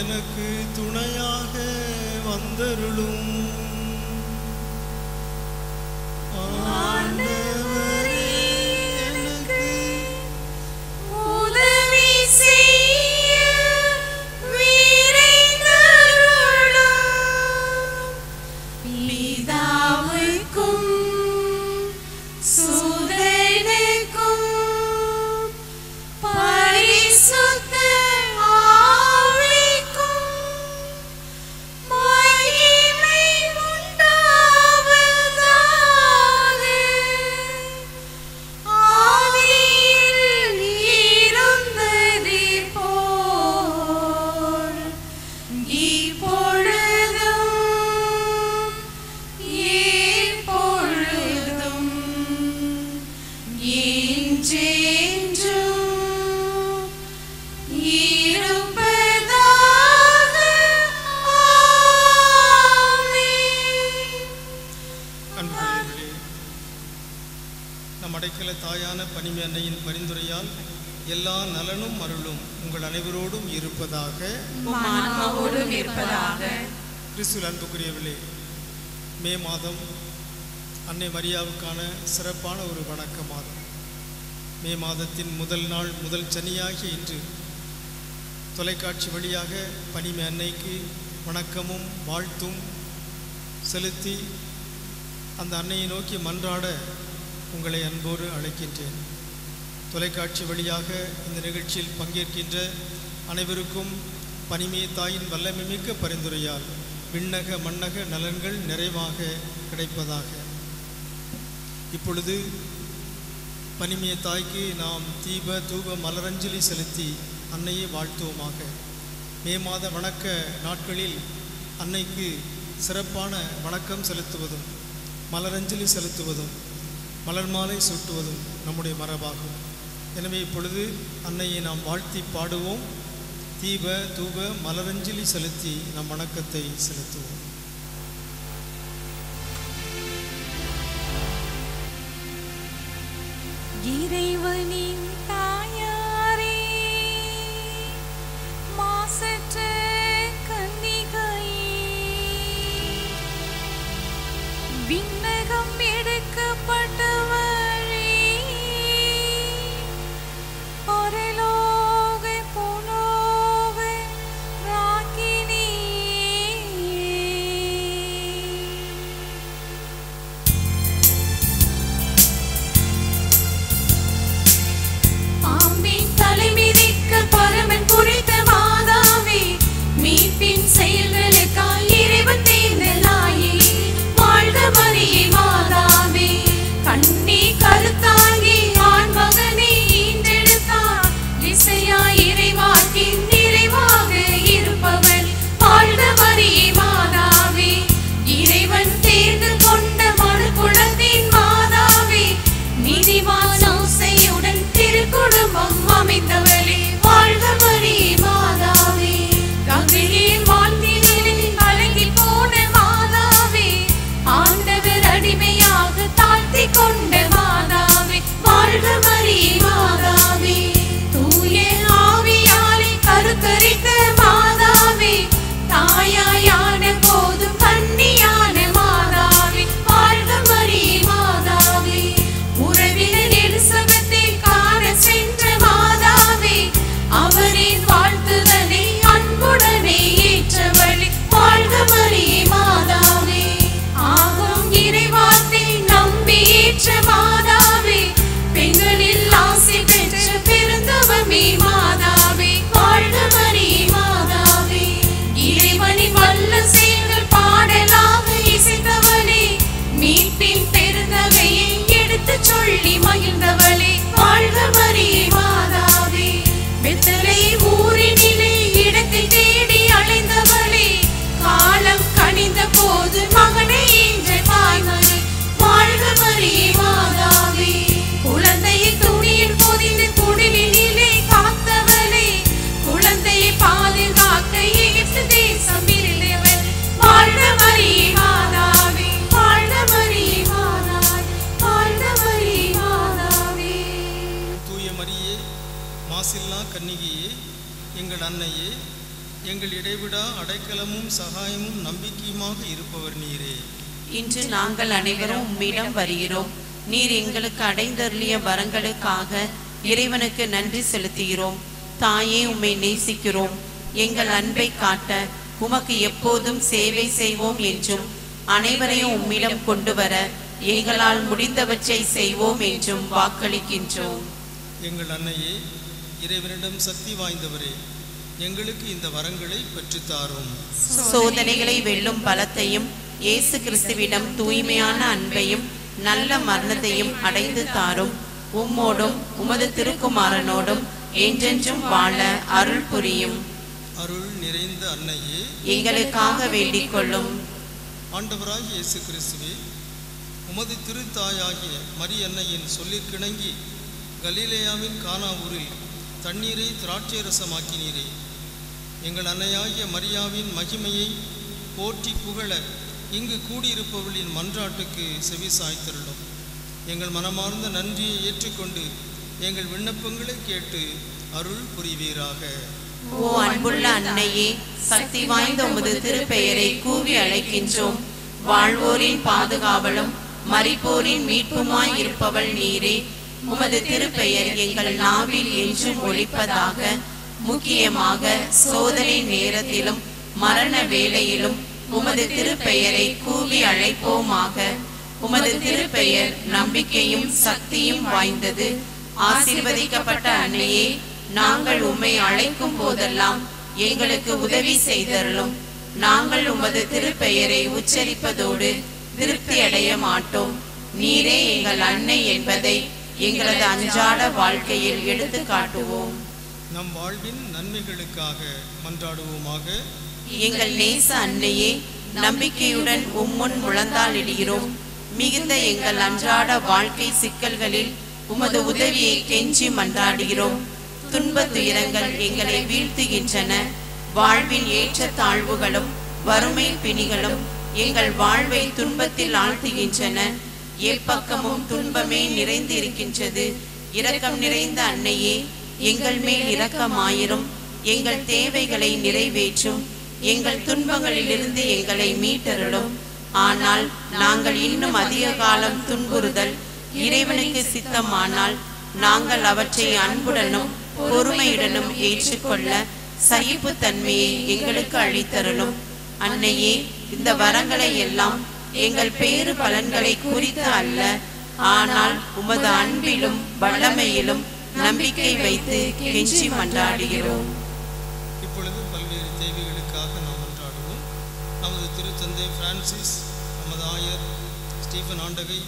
எனக்கு துணையாக வந்தருளும். தாயான பனிமை அன்னையின் பரிந்துரையால் எல்லா நலனும் அருளும் உங்கள் அனைவரோடும் இருப்பதாக. கிறிஸ்துவில் அன்புக்குரியவர்களே, மே மாதம் அன்னை மரியாவுக்கான சிறப்பான ஒரு வணக்க மாதம். மே மாதத்தின் முதல் நாள், முதல் சனியாகிய இன்று தொலைக்காட்சி வழியாக பனிமை அன்னைக்கு வணக்கமும் வாழ்த்தும் செலுத்தி அந்த அன்னையை நோக்கி மன்றாட உங்களை அன்போடு அழைக்கின்றேன். தொலைக்காட்சி வழியாக இந்த நிகழ்ச்சியில் பங்கேற்கின்ற அனைவருக்கும் பனிமை தாயின் வல்லமை மிக்க பரிந்துரையால் விண்ணக மண்ணக நலன்கள் நிறைவாக கிடைப்பதாக. இப்பொழுது பனிமை தாய்க்கு நாம் தீப தூப மலரஞ்சலி செலுத்தி அன்னையை வாழ்த்துவோமாக. மே மாத வணக்க நாட்களில் அன்னைக்கு சிறப்பான வணக்கம் செலுத்துவதும் மலரஞ்சலி செலுத்துவதும் மலர் மாலை சூட்டுவதும் நம்முடைய மரபாகும். எனவே இப்பொழுது அன்னையை நாம் வாழ்த்தி பாடுவோம். தீப தூப மலரஞ்சலி செலுத்தி நம் வணக்கத்தை செலுத்துவோம். இறைவனின் தாயாரே, மாசற்ற கன்னிகையே, விண்ணகம் எடுக்கப்பட்டவளே, பரலோக பூலோக ராக்கினியே, பாம்பின் தலைமிதிக்க பரமன் குறித்த மாதாவே, மீட்பின் செயல்களுக்காய் இறைவன் தேர்ந்தலாயே, வாழ்க மரியே மாதாவே, கண்ணி கருத்தாங்கி ஆண் மகனை ஈன்றெடுத்தார், இசையா இறைவாக்கின் நிறைவாக இருப்பவள், வாழ்க மரியே மாதாவே, இறைவன் தேர்ந்து கொண்ட மனு குலத்தின் மாதாவே, நீதிவான் ஓசையுடன் திருக்குடும்பம் அமைந்தவளே, வாழ்க மரியே மாதாவே, கங்கையின் வாழ்த்தினில் கலங்கி போன மாதாவே, ஆண்டவர் அடிமையாக தாழ்த்தி கொண்ட மாதாவே, வாழ்க மரியே மாதாவே, தூய ஆவியாலே கருத்தரித்த மாதாவே, தாயாயான போதும் கன்னியான மாதாவே, வாழ்க மரியே மாதாவே, உறவினர் எலிசபெத்தை காண சென்ற மாதாவே, அவரின் வாழ்த்துதலை அன்புடனே ஏற்றவளே, வாழ்க மரியே மாதாவே, ஆகும் இறைவார்த்தை நம்பி ஏற்ற மாதாவே, பெண்களில் ஆசி பெற்ற பெருந்தவமே மாதாவே, வாழ்க மரியே மாதாவே, இறைவனின் வல்ல செயல்கள் பாடலாக இசைத்தவளே, மீட்பின் பெருந்தகையை எடுத்துச் சொல்லி மகிழ்ந்தவளே, வாழ்க மரியே மாதாவே, பெத்தலை ஊரினிலே இடத்தை தேடி அலைந்தவளே, காலம் கனிந்த போது மகனை ஈன்ற தாய்மரே, வாழ்க மரியே மாதாவே, குழந்தையை துணியில் பொதிந்து குடிலினிலே காத்தவளே, குழந்தையை பாதுகாக்க எகிப்து தேசம் இருந்தவள், வாழ்க மரியே மாதாவே, வாழ்க மரியே மாதாவே, வாழ்க மரியே மாதாவே. தூய மரியே, மாசில்லா கன்னிகையே, எங்கள் அன்னையே, எங்கள் இடைவிடா அடைக்கலமும் சகாயமும் நம்பிக்கையுமாக இருப்பவர் நீரே. இன்று நாங்கள் அனைவரும் உம்மிடம் வருகிறோம். நீர் எங்களுக்கு அடைந்தருளிய வரங்களுக்காக இறைவனுக்கு நன்றி செலுத்துகிறோம். தாயே, உம்மை நேசிக்கிறோம். எங்கள் அன்பை காட்ட உமக்கு எப்போதும் சேவை செய்வோம் என்றும் அனைவரையும் உம்மிடம் கொண்டு வர எங்களால் முடிந்தவற்றை செய்வோம் என்றும் வாக்களிக்கின்றோம். எங்கள் அன்னையே, இறைவனிடம் சக்தி வாய்ந்தவரே, எங்களுக்கு இந்த வரங்களை பெற்றுத்தாரும். சோதனைகளை வெல்லும் பலத்தையும் இயேசு கிறிஸ்துவிடம் தூய்மையான அன்பையும் நல்ல மரணத்தையும் அடைந்து தாரும். உம்மோடும் உமது திருக்குமாரனோடும் என்றென்றும் வாழ அருள் புரியும். அருள் நிறைந்த அன்னையே, எங்களுக்காக வேண்டிக் கொள்ளும். ஆண்டவராகிய இயேசு கிறிஸ்துவே, உமது திருத்தாயாகிய மரி அன்னையின் சொல்லிற்கிணங்கி கலிலேயாவின் கானா ஊரில் தண்ணீரை திராட்சை ரசமாக்கினீரே. எங்கள் அன்னையாகிய மரியாவின் மகிமையை போற்றி புகழ இங்கு கூடியிருப்பவர்களின் மன்றாட்டுக்கு செவி சாய்த்திருளும். எங்கள் மனமார்ந்த நன்றியை ஏற்றுக்கொண்டு எங்கள் விண்ணப்பங்களை கேட்டு அருள் புரிவீராக. ஓ அன்புள்ள அன்னையே, சக்தி வாய்ந்த உமது திருப்பெயரை கூவி அழைக்கின்றோம். வாழ்வோரின் பாதுகாவலும் மரிப்போரின் மீட்புமாய் இருப்பவள் நீரே. உமது திருப்பெயர் எங்கள் நாவில் என்றும் ஒலிப்பதாக. முக்கியமாக சோதனை நேரத்திலும் மரண வேளையிலும் உமது திருப்பெயரை கூவி அழைப்போமாக. உமது திருப்பெயர் நம்பிக்கையும் சக்தியும் வாய்ந்தது. ஆசீர்வதிக்கப்பட்ட அன்னையே, நாங்கள் உம்மை அழைக்கும் போதெல்லாம் எங்களுக்கு உதவி செய்தருளும். நாங்கள் உமது திருப்பெயரை உச்சரிப்பதோடு திருப்தி அடைய மாட்டோம். நீரே எங்கள் அன்னை என்பதை எங்களது அன்றாட வாழ்க்கையில் எடுத்து காட்டுவோம். நம் வாழ்வின் நன்மைகளுக்காக மன்றாடுவோமாக. எங்கள் நேச அன்னையே, நம்பிக்கையுடன் உம்முன் முழந்தாளிடுகிறோம். மிகுந்த எங்கள் அன்றாட வாழ்க்கை சிக்கல்களில் உமது உதவியை கெஞ்சி மன்றாடுகிறோம். துன்ப துயரங்கள் எங்களை வீழ்த்துகின்றன. வாழ்வின் ஏற்ற தாழ்வுகளும் வறுமை பிணிகளும் எங்கள் வாழ்வை துன்பத்தில் ஆழ்த்துகின்றன. எப்பக்கமும் துன்பமே நிறைந்து இருக்கின்றது. இரக்கம் நிறைந்த அன்னையே, எங்கள் மேல் இரக்கமாயிரும். எங்கள் தேவைகளை நிறைவேற்றும். எங்கள் துன்பங்களிலிருந்து எங்களை மீட்டருளும். ஆனால் நாங்கள் இன்னும் அதிக காலம் துன்புறுதல் இறைவனுக்கு சித்தமானால் நாங்கள் அவற்றை அன்புடனும் பொறுமையுடனும் ஏற்றுக்கொள்ள சகிப்புத்தன்மையை எங்களுக்கு அளித்தருளும். அன்னையே, இந்த வரங்களை எல்லாம் எங்கள் பேறு பலன்களை குறித்து அல்ல, ஆனால் உமது அன்பிலும் வல்லமையிலும் நம்பிக்கை வைத்து கெஞ்சி மன்றாடுகிறோம். இப்பொழுது பல்வேறு தேவைகளுக்காக நாம் மன்றாடுவோம். நமது திருத்தந்தை பிரான்சிஸ், நமது ஆயர் ஸ்டீஃபன் ஆண்டகை,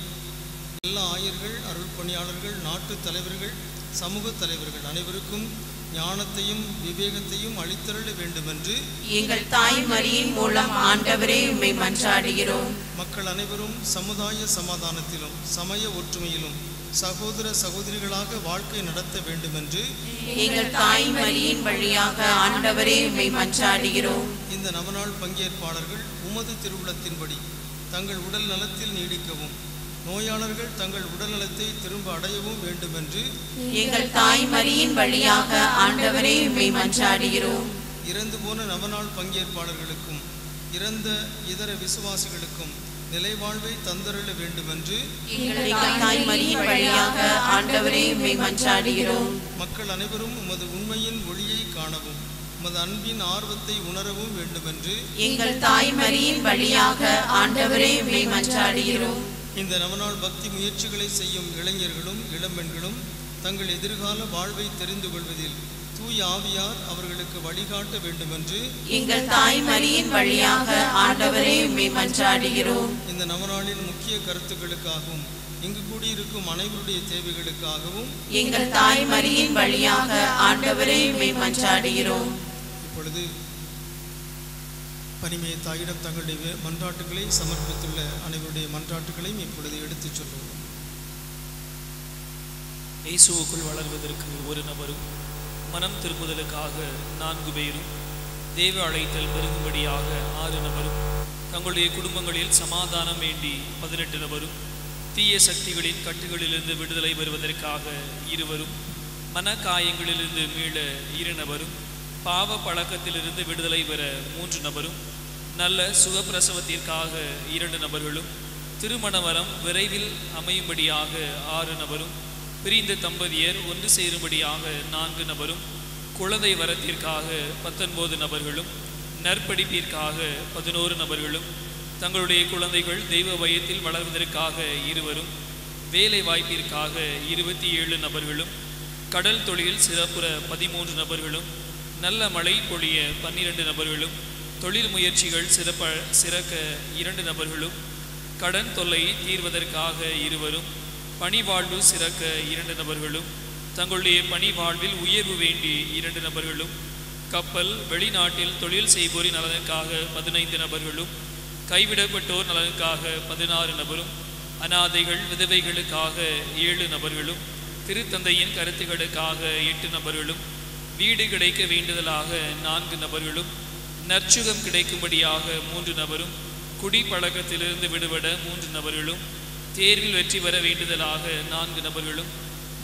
எல்லா ஆயர்கள், அருள் பணியாளர்கள், நாட்டு தலைவர்கள், சமூக தலைவர்கள் அனைவருக்கும் ஞானத்தையும் விவேகத்தையும் அளித்தருள வேண்டுமென்று எங்கள் தாய் மரியின் மூலம் ஆண்டவரே உம்மை மன்றாடுகிறோம். மக்கள் அனைவரும் சமுதாய சமாதானத்திலும் சமய ஒற்றுமையிலும் சகோதர சகோதரிகளாக வாழ்க்கை நடத்த வேண்டுமென்று எங்கள் தாய் மரியின் வழியாக ஆண்டவரே உம்மை மன்றாடுகிறோம். இந்த நவநாள் பங்கேற்பாளர்கள் உமது திருவுளத்தின்படி தங்கள் உடல் நலத்தில் நீடிக்கவும் நோயாளர்கள் தங்கள் உடல் நலத்தை திரும்ப அடையவும் வேண்டுமென்று எங்கள் தாய் மரியின் வழியாக ஆண்டவரே உம்மை மன்றாடுகிறோம். இறந்து போன நவநாள் பங்கேற்பாளர்களுக்கும் இறந்த இதர விசுவாசிகளுக்கும் நிலைவாழ்வை தந்தருள வேண்டுமென்று எங்கள் தாய் மரியின் வழியாக ஆண்டவரே உம்மை மன்றாடுகிறோம். மக்கள் அனைவரும் உமது உண்மையின் ஒளியை காணவும் உமது அன்பின் ஆர்வத்தை உணரவும் வேண்டுமென்று எங்கள் தாய் மரியின் வழியாக ஆண்டவரே உம்மை மன்றாடுகிறோம். இந்த நவநாள் பக்தி முயற்சிகளை செய்யும் இளைஞர்களும் இளம்பெண்களும் தங்கள் எதிர்கால வாழ்வை தெரிந்து கொள்வதில் தூய ஆவியார் அவர்களுக்கு வழிகாட்ட வேண்டுமென்று எங்கள் தாய் மரியின் வழியாக ஆண்டவரே உம்மை மன்றாடுகிறோம். இந்த நவநாளின் முக்கிய கருத்துக்களுக்காகவும் இங்கு கூடியிருக்கும் அனைவருடைய தேவைகளுக்காகவும் எங்கள் தாய் மரியின் வழியாக ஆண்டவரே உம்மை மன்றாடுகிறோம். இப்பொழுது பனிமய தாயிடம் தங்களுடைய மன்றாட்டுகளை சமர்ப்பித்துள்ள அனைவருடைய மன்றாட்டுகளையும் இப்பொழுது எடுத்துச் சொல்லுவோம். இயேசுவுக்குள் வளர்வதற்கு ஒரு நபரும் மனம் திரும்புதலுக்காக 4 பேரும் தேவ அழைத்தல் பெருகும்படியாக 6 நபரும் தங்களுடைய குடும்பங்களில் சமாதானம் வேண்டி 18 நபரும் தீய சக்திகளின் கட்டுகளிலிருந்து விடுதலை பெறுவதற்காக 2 மன காயங்களிலிருந்து மீள 2 நபரும் பாவ பழக்கத்திலிருந்து விடுதலை பெற 3 நபரும், நல்ல சுகப்பிரசவத்திற்காக 2 நபர்களும், திருமண வரம் விரைவில் அமையும்படியாக 6 நபரும், பிரிந்த தம்பதியர் ஒன்று சேரும்படியாக 4 நபரும், குழந்தை வரத்திற்காக 19 நபர்களும், நற்படிப்பிற்காக 11 நபர்களும், தங்களுடைய குழந்தைகள் தெய்வ வயத்தில் வளர்வதற்காக 2 வேலை வாய்ப்பிற்காக 27 நபர்களும், கடல் தொழில் சிறப்புற 13 நபர்களும், நல்ல மழை பொழிய 12 நபர்களும், தொழில் முயற்சிகள் சிறக்க 2 நபர்களும், கடன் தொல்லை தீர்வதற்காக 2, பணி வாழ்வு சிறக்க 2 நபர்களும், தங்களுடைய பணி வாழ்வில் உயர்வு வேண்டி 2 நபர்களும், கப்பல் வெளிநாட்டில் தொழில் செய்வோரின் நலனுக்காக 15 நபர்களும், கைவிடப்பட்டோர் நலனுக்காக 16 நபரும், அனாதைகள் விதவைகளுக்காக 7 நபர்களும், திருத்தந்தையின் கருத்துக்களுக்காக 8 நபர்களும், வீடு கிடைக்க வேண்டுதலாக 4 நபர்களும், நற்சுகம் கிடைக்கும்படியாக 3 நபரும், குடிப்பழக்கத்திலிருந்து விடுபட 3 நபர்களும், தேர்வில் வெற்றி பெற வேண்டுதலாக 4 நபர்களும்,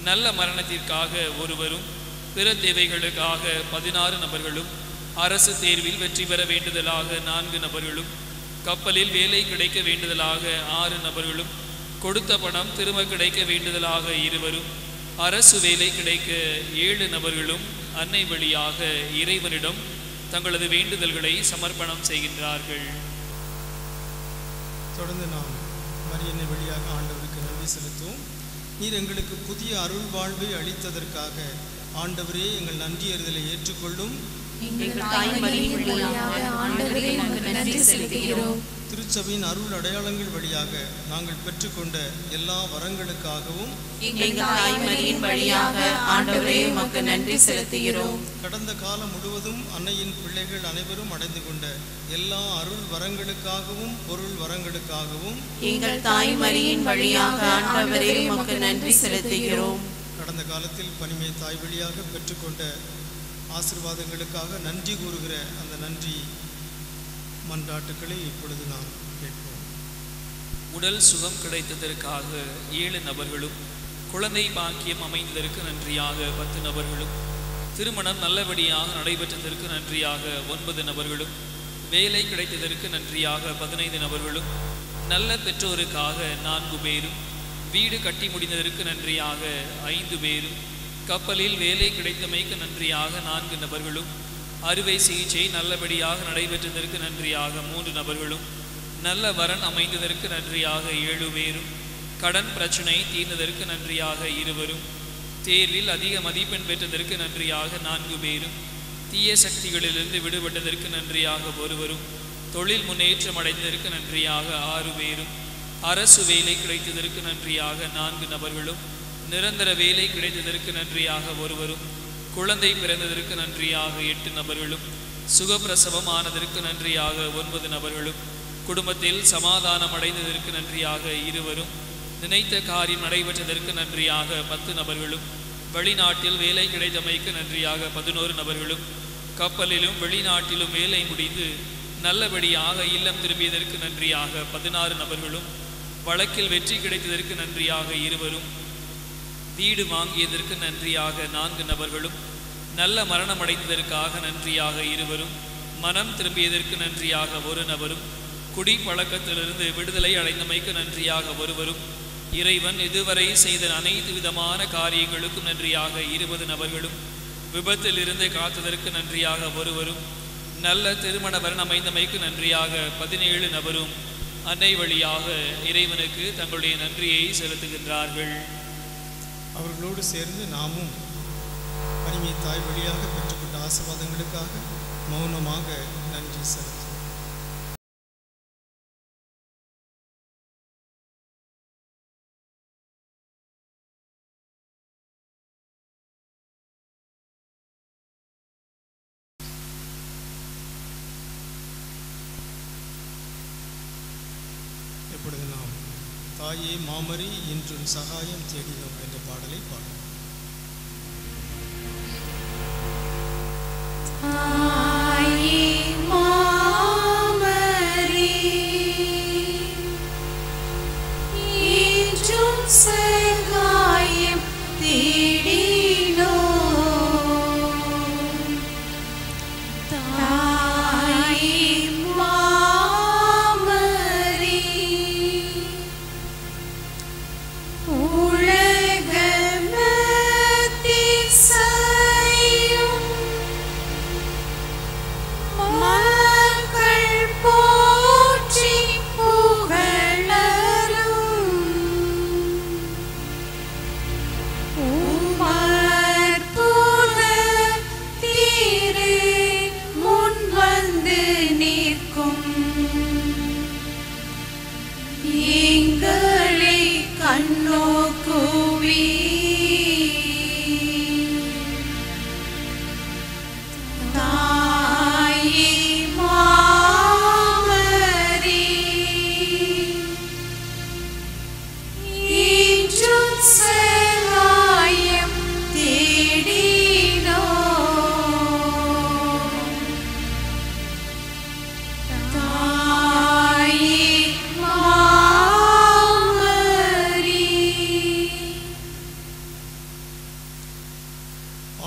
நல்ல மரணத்திற்காக 1 பிற தேவைகளுக்காக 16 நபர்களும், அரசு தேர்வில் வெற்றி பெற வேண்டுதலாக 4 நபர்களும், கப்பலில் வேலை கிடைக்க வேண்டுதலாக 6 நபர்களும், கொடுத்த பணம் திரும்ப கிடைக்க வேண்டுதலாக 2, அரசு வேலை கிடைக்க 7 நபர்களும் அன்னை வழியாக இறைவனிடம் தங்களது வேண்டுதல்களை சமர்ப்பணம் செய்கின்றார்கள். தொடர்ந்து நாம் மரியன்னை வழியாக ஆண்டவருக்கு நன்றி செலுத்துவோம். நீர் எங்களுக்கு புதிய அருள் வாழ்வை அளித்ததற்காக ஆண்டவரே எங்கள் நன்றியறிதலை ஏற்றுக்கொள்ளும். திருச்சபையின் அருள் அடையாளங்கள் வழியாக நாங்கள் பெற்றுக்கொண்ட எல்லா வரங்களுக்காகவும் கடந்த காலம் முழுவதும் அன்னையின் பிள்ளைகள் அனைவரும் அடைந்து கொண்ட எல்லா அருள் வரங்களுக்காகவும் பொருள் வரங்களுக்காகவும் எங்கள் தாய்மரியின் வழியாக ஆண்டவரே உமக்கு நன்றி செலுத்துகிறோம். கடந்த காலத்தில் பனிமை தாய் வழியாக பெற்றுக்கொண்ட ஆசீர்வாதங்களுக்காக நன்றி கூறுகிற அந்த நன்றி மன்றாட்டுக்களை இப்பொழுது நாம் கேட்போம். உடல் சுகம் கிடைத்ததற்காக 7 நபர்களும், குழந்தை பாக்கியம் அமைந்ததற்கு நன்றியாக 10 நபர்களும், திருமணம் நல்லபடியாக நடைபெற்றதற்கு நன்றியாக 9 நபர்களும், வேலை கிடைத்ததற்கு நன்றியாக 15 நபர்களும், நல்ல பெற்றோருக்காக 4 பேரும், வீடு கட்டி முடிந்ததற்கு நன்றியாக 5 பேரும், கப்பலில் வேலை கிடைத்தமைக்கு நன்றியாக 4 நபர்களும், அறுவை சிகிச்சை நல்லபடியாக நடைபெற்றதற்கு நன்றியாக 3 நபர்களும், நல்ல வரன் அமைந்ததற்கு நன்றியாக 7 பேரும், கடன் பிரச்சனை தீர்ந்ததற்கு நன்றியாக 2, தேர்வில் அதிக மதிப்பெண் பெற்றதற்கு நன்றியாக 4 பேரும், தீய சக்திகளிலிருந்து விடுபட்டதற்கு நன்றியாக 1, தொழில் முன்னேற்றம் அடைந்ததற்கு நன்றியாக 6 பேரும், அரசு வேலை கிடைத்ததற்கு நன்றியாக 4 நபர்களும், நிரந்தர வேலை கிடைத்ததற்கு நன்றியாக 1, குழந்தை பிறந்ததற்கு நன்றியாக 8 நபர்களும், சுகப்பிரசவம் ஆனதற்கு நன்றியாக 9 நபர்களும், குடும்பத்தில் சமாதானம் அடைந்ததற்கு நன்றியாக 2, நினைத்த காரியம் நடைபெற்றதற்கு நன்றியாக 10 நபர்களும், வெளிநாட்டில் வேலை கிடைத்தமைக்கு நன்றியாக 11 நபர்களும், கப்பலிலும் வெளிநாட்டிலும் வேலை முடிந்து நல்லபடியாக இல்லம் திரும்பியதற்கு நன்றியாக 16 நபர்களும், வழக்கில் வெற்றி கிடைத்ததற்கு நன்றியாக 2, வீடு வாங்கியதற்கு நன்றியாக 4 நபர்களும், நல்ல மரணம் அடைந்ததற்காக நன்றியாக 2, மனம் திரும்பியதற்கு நன்றியாக 1 நபரும், குடி பழக்கத்திலிருந்து விடுதலை அடைந்தமைக்கு நன்றியாக 1, இறைவன் இதுவரை செய்த அனைத்து விதமான காரியங்களுக்கும் நன்றியாக 20 நபர்களும், விபத்தில் இருந்து காத்ததற்கு நன்றியாக 1, நல்ல திருமண வரன் அமைந்தமைக்கு நன்றியாக 17 நபரும் அன்னை வழியாக இறைவனுக்கு தங்களுடைய நன்றியை செலுத்துகின்றார்கள். அவர்களோடு சேர்ந்து நாமும் பனிமை தாய் வழியாக பெற்றுக்கொண்ட ஆசீர்வாதங்களுக்காக மௌனமாக நன்றி செலுத்துவோம். இப்பொழுது நாம் தாயே மாமரி இன்றும் சகாயம் தேடினோம் என்ற பாடலை பாடுவோம். தாயே மாமரி இன்றும் சகாயம் தேடினோம்,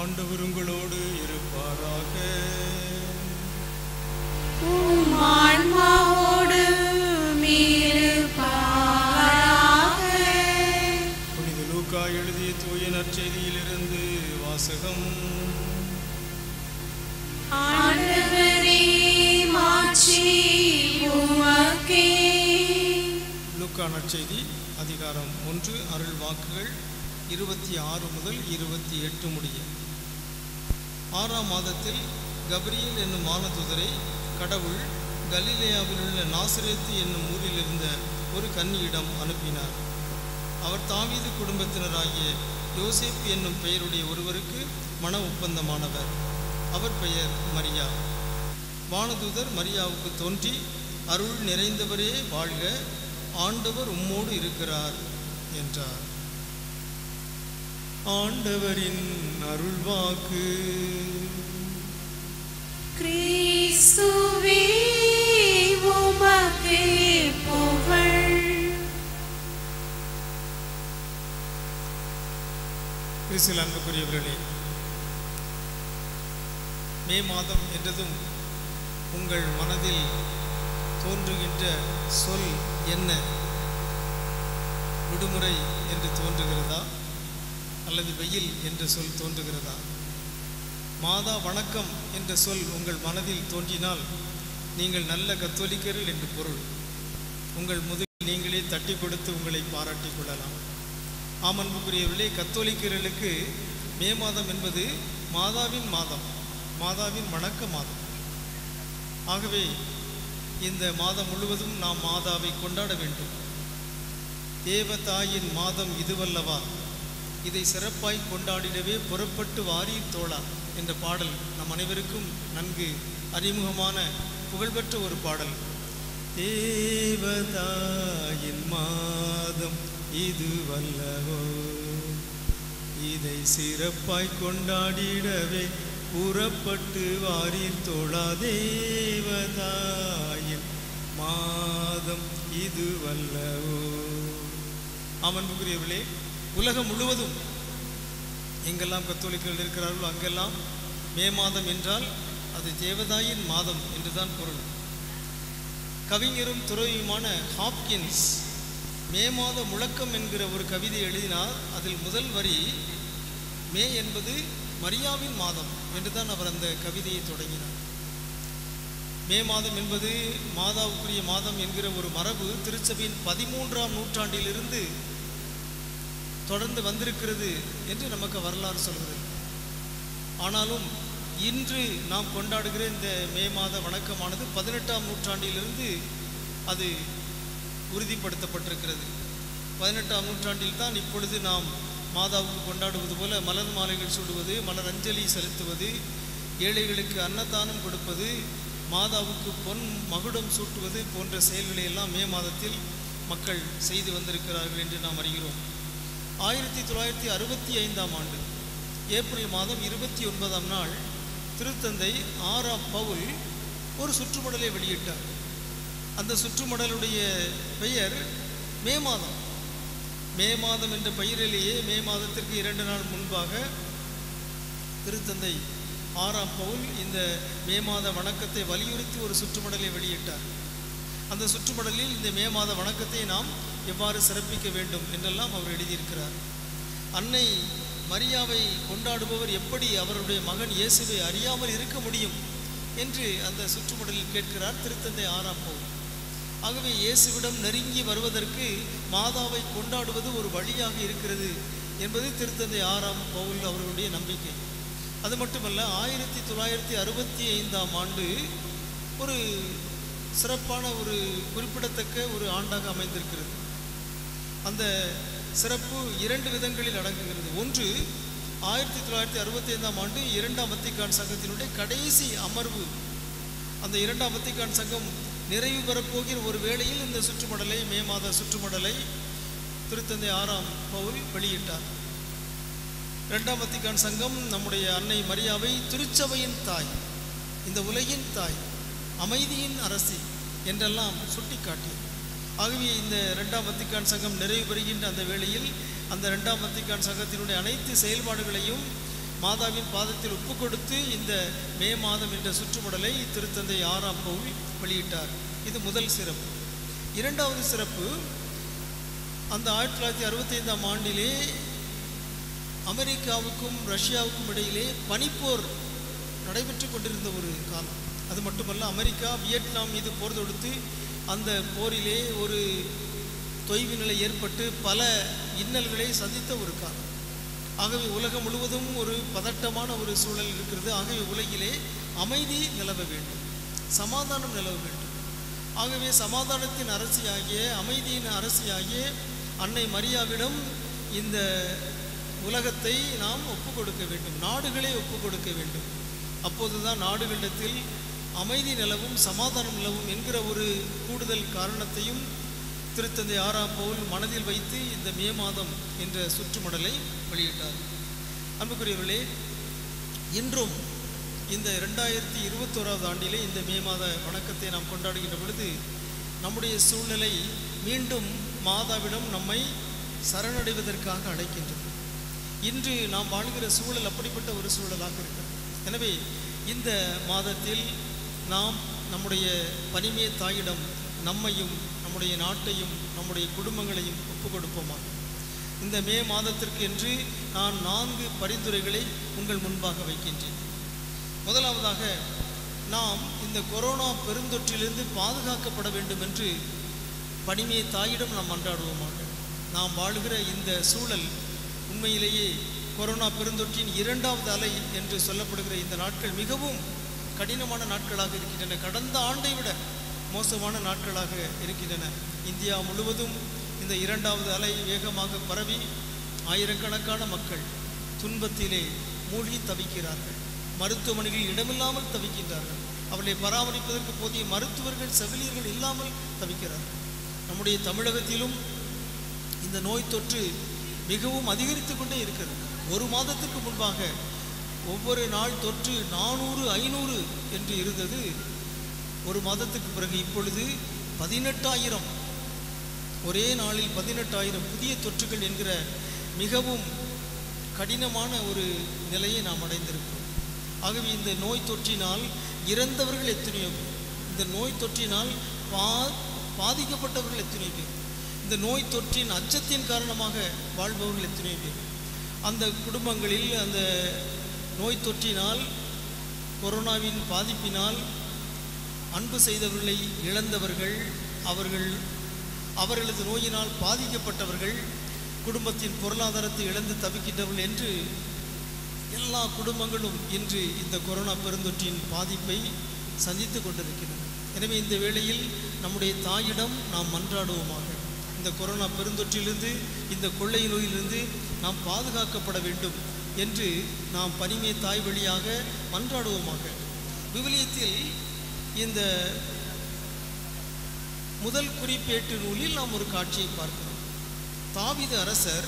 ஆண்டவர் உங்களோடு இருப்பாராக. உம் ஆன்மாவோடும் இருப்பாராக. புனித லூக்கா எழுதிய தூய நற்செய்தியிலிருந்து வாசகம். ஆண்டவரே, மாட்சி உமக்கே. லூக்கா நற்செய்தி அதிகாரம் 1 அருள் வாக்குகள் 26 முதல் 28 முடிய. 6ஆம் மாதத்தில் கபிரியேல் என்னும் வானதூதரை கடவுள் கலிலேயாவில் உள்ள நாசரேத்து என்னும் ஊரில் இருந்த ஒரு கன்னியிடம் அனுப்பினார். அவர் தாவீது குடும்பத்தினராகிய யோசேப்பு என்னும் பெயருடைய ஒருவருக்கு மன ஒப்பந்தமானவர். அவர் பெயர் மரியா. வானதூதர் மரியாவுக்கு தோன்றி, அருள் நிறைந்தவரே வாழ்க, ஆண்டவர் உம்மோடு இருக்கிறார் என்றார். ஆண்டவரின் அருள்வாக்கு. கிறிஸ்துவே, உமக்கே புகழ். கிறிஸ்துவில் அன்புக்குரியவர்களே, மே மாதம் என்றதும் உங்கள் மனதில் தோன்றுகின்ற சொல் என்ன? விடுமுறை என்று தோன்றுகிறதா அல்லது வெயில் என்ற சொல் தோன்றுகிறதா? மாதா வணக்கம் என்ற சொல் உங்கள் மனதில் தோன்றினால் நீங்கள் நல்ல கத்தோலிக்கர்கள் என்று பொருள். உங்கள் முதுகில் நீங்களே தட்டி கொடுத்து உங்களை பாராட்டிக் கொள்ளலாம். ஆமன்புக்குரியவர்களே, கத்தோலிக்கர்களுக்கு மே மாதம் என்பது மாதாவின் மாதம், மாதாவின் வணக்க மாதம். ஆகவே இந்த மாதம் முழுவதும் நாம் மாதாவை கொண்டாட வேண்டும். தேவதாயின் மாதம் இதுவல்லவா, இதை சிறப்பாய் கொண்டாடிடவே புறப்பட்டு வாரீர் தோழா என்ற பாடல் நம் அனைவருக்கும் நன்கு அறிமுகமான புகழ்பெற்ற ஒரு பாடல். தேவதாயின் மாதம் இதுவல்லவோ, இதை சிறப்பாய் கொண்டாடிடவே புறப்பட்டு வாரீர் தோழா. தேவதாயின் மாதம் இதுவல்லவோ. அன்புக்குரியவர்களே, உலகம் முழுவதும் எங்கெல்லாம் கத்தோலிக்கர்கள் இருக்கிறார்களோ அங்கெல்லாம் மே மாதம் என்றால் அது தேவதாயின் மாதம் என்றுதான் பொருள். கவிஞரும் துறவியுமான ஹாப்கின்ஸ் மே மாத முழக்கம் என்கிற ஒரு கவிதை எழுதினார். அதில் முதல் வரி, மே என்பது மரியாவின் மாதம் என்றுதான் அவர் அந்த கவிதையை தொடங்கினார். மே மாதம் என்பது மாதாவுக்குரிய மாதம் என்கிற ஒரு மரபு திருச்சபையின் 13ஆம் நூற்றாண்டிலிருந்து தொடர்ந்து வந்திருக்கிறது என்று நமக்கு வரலாறு சொல்கிறது. ஆனாலும் இன்று நாம் கொண்டாடுகிற இந்த மே மாத வணக்கமானது 18ஆம் நூற்றாண்டிலிருந்து அது உறுதிப்படுத்தப்பட்டிருக்கிறது. 18ஆம் நூற்றாண்டில் தான் இப்பொழுது நாம் மாதாவுக்கு கொண்டாடுவது போல மலர் மாலைகள் சூடுவது, மலர் அஞ்சலி செலுத்துவது, ஏழைகளுக்கு அன்னதானம் கொடுப்பது, மாதாவுக்கு பொன் மகுடம் சூட்டுவது போன்ற செயல்களை எல்லாம் மே மாதத்தில் மக்கள் செய்து வந்திருக்கிறார்கள் என்று நாம் அறிகிறோம். 1965ஆம் ஆண்டு ஏப்ரல் மாதம் 29ஆம் நாள் திருத்தந்தை 6ஆம் பவுல் ஒரு சுற்றுமடலை வெளியிட்டார். அந்த சுற்றுமடலுடைய பெயர் மே மாதம். மே மாதம் என்ற பெயரிலேயே மே மாதத்திற்கு 2 நாள் முன்பாக திருத்தந்தை 6ஆம் பவுல் இந்த மே மாத வணக்கத்தை வலியுறுத்தி ஒரு சுற்றுமடலை வெளியிட்டார். அந்த சுற்றுமடலில் இந்த மே மாத வணக்கத்தை நாம் எவ்வாறு சிறப்பிக்க வேண்டும் என்றெல்லாம் அவர் எழுதியிருக்கிறார். அன்னை மரியாவை கொண்டாடுபவர் எப்படி அவருடைய மகன் இயேசுவை அறியாமல் இருக்க முடியும் என்று அந்த சுற்றுமடலில் கேட்கிறார் திருத்தந்தை 6ஆம் பவுல். ஆகவே இயேசுவிடம் நெருங்கி வருவதற்கு மாதாவை கொண்டாடுவது ஒரு வழியாக இருக்கிறது என்பது திருத்தந்தை 6ஆம் பவுல் அவர்களுடைய நம்பிக்கை. அது மட்டுமல்ல, 1965ஆம் ஆண்டு ஒரு சிறப்பான ஒரு குறிப்பிடத்தக்க ஒரு ஆண்டாக அமைந்திருக்கிறது. அந்த சிறப்பு 2 விதங்களில் அடங்குகிறது. ஒன்று, 1965ஆம் ஆண்டு 2ஆம் வத்திக்கான் சங்கத்தினுடைய கடைசி அமர்வு. அந்த 2ஆம் வத்திக்கான் சங்கம் நிறைவு பெறப்போகிற ஒரு வேளையில் இந்த சுற்றுமடலை, மே மாத சுற்றுமடலை திருத்தந்தை 6ஆம் பவுல் வெளியிட்டார். 2ஆம் வத்திக்கான் சங்கம் நம்முடைய அன்னை மரியாவை திருச்சபையின் தாய், இந்த உலகின் தாய், அமைதியின் அரசி என்றெல்லாம் சுட்டிக்காட்டியது. ஆகவே இந்த 2ஆம் வத்திக்கான் சங்கம் நிறைவு பெறுகின்ற அந்த வேளையில் அந்த 2ஆம் வத்திக்கான் சங்கத்தினுடைய அனைத்து செயல்பாடுகளையும் மாதாவின் பாதத்தில் ஒப்பு கொடுத்து இந்த மே மாதம் என்ற சுற்றுமுடலை திருத்தந்தை 6ஆம் பவுல் வெளியிட்டார். இது முதல் சிறப்பு. இரண்டாவது சிறப்பு, அந்த 1965ஆம் ஆண்டிலே அமெரிக்காவுக்கும் ரஷ்யாவுக்கும் இடையிலே பனிப்போர் நடைபெற்று கொண்டிருந்த ஒரு காலம். அது மட்டுமல்ல, அமெரிக்கா வியட்நாம் மீது போர் தொடுத்து அந்த போரிலே ஒரு தொய்வு நிலை ஏற்பட்டு பல இன்னல்களை சந்தித்த ஒரு காலம். ஆகவே உலகம் முழுவதும் ஒரு பதட்டமான ஒரு சூழல் இருக்கிறது. ஆகவே உலகிலே அமைதி நிலவ வேண்டும், சமாதானம் நிலவ வேண்டும். ஆகவே சமாதானத்தின் அரசியாகிய, அமைதியின் அரசியாகிய அன்னை மரியாவிடம் இந்த உலகத்தை நாம் ஒப்பு கொடுக்க வேண்டும், நாடுகளே ஒப்பு கொடுக்க வேண்டும். அப்போதுதான் நாடுகளிடத்தில் அமைதி நிலவும், சமாதானம் நிலவும் என்கிற ஒரு கூடுதல் காரணத்தையும் திருத்தந்தை 6ஆம் பவுல் மனதில் வைத்து இந்த மே மாதம் என்ற சுற்றுமடலை வெளியிட்டார். அன்புக்குரியவர்களே, இன்றும் இந்த 2021ஆவது ஆண்டிலே இந்த மே மாத வணக்கத்தை நாம் கொண்டாடுகின்ற பொழுது நம்முடைய சூழ்நிலை மீண்டும் மாதாவிடம் நம்மை சரணடைவதற்காக அழைக்கின்றது. இன்று நாம் வாழ்கிற சூழல் அப்படிப்பட்ட ஒரு சூழலாக இருக்கிறது. எனவே இந்த மாதத்தில் நாம் நம்முடைய பனிமே தாயிடம் நம்மையும் நம்முடைய நாட்டையும் நம்முடைய குடும்பங்களையும் ஒப்புக் கொடுப்போமாக. இந்த மே மாதத்திற்கு என்று நான் 4 பரிந்துரைகளை உங்கள் முன்பாக வைக்கின்றேன். முதலாவதாக, நாம் இந்த கொரோனா பெருந்தொற்றிலிருந்து பாதுகாக்கப்பட வேண்டும் என்று பனிமே தாயிடம் நாம் மன்றாடுவோமாக. நாம் வாழ்கிற இந்த சூழல் உண்மையிலேயே கொரோனா பெருந்தொற்றின் 2வது அலை என்று சொல்லப்படுகிற இந்த நாட்கள் மிகவும் கடினமான நாட்களாக இருக்கின்றன. கடந்த ஆண்டை விட மோசமான நாட்களாக இருக்கின்றன. இந்தியா முழுவதும் இந்த 2வது அலை வேகமாக பரவி ஆயிரக்கணக்கான மக்கள் துன்பத்திலே மூழ்கி தவிக்கிறார்கள். மருத்துவமனைகளில் இடமில்லாமல் தவிக்கின்றார்கள். அவர்களை பராமரிப்பதற்கு போதிய மருத்துவர்கள், செவிலியர்கள் இல்லாமல் தவிக்கிறார்கள். நம்முடைய தமிழகத்திலும் இந்த நோய் தொற்று மிகவும் அதிகரித்து கொண்டே இருக்கிறது. ஒரு மாதத்திற்கு முன்பாக ஒவ்வொரு நாள் தொற்று 400, 500 என்று இருந்தது. ஒரு மாதத்துக்கு பிறகு இப்பொழுது 18,000, ஒரே நாளில் 18,000 புதிய தொற்றுகள் என்கிற மிகவும் கடினமான ஒரு நிலையை நாம் அடைந்திருக்கிறோம். ஆகவே இந்த நோய் தொற்றினால் இறந்தவர்கள் எத்தனையோ பேர், இந்த நோய் தொற்றினால் பாதிக்கப்பட்டவர்கள் எத்தனையோ பேர், இந்த நோய் தொற்றின் அச்சத்தின் காரணமாக வாழ்பவர்கள் எத்தனையோ பேர், அந்த குடும்பங்களில் அந்த நோய் தொற்றினால், கொரோனாவின் பாதிப்பினால் அன்பு செய்தவர்களை இழந்தவர்கள், அவர்களது நோயினால் பாதிக்கப்பட்டவர்கள், குடும்பத்தின் பொருளாதாரத்தை இழந்து தவிக்கின்றவர்கள் என்று எல்லா குடும்பங்களும் இன்று இந்த கொரோனா பெருந்தொற்றின் பாதிப்பை சந்தித்து கொண்டிருக்கிறது. எனவே இந்த வேளையில் நம்முடைய தாயிடம் நாம் மன்றாடுவோமாக. இந்த கொரோனா பெருந்தொற்றிலிருந்து, இந்த கொள்ளை நோயிலிருந்து நாம் பாதுகாக்கப்பட வேண்டும் என்று நாம் பனிமே தாய் வழியாக மன்றாடுவோமாக. விவிலியத்தில் இந்த முதல் குறிப்பேட்டு நூலில் நாம் ஒரு காட்சியை பார்க்கிறோம். தாவீது அரசர்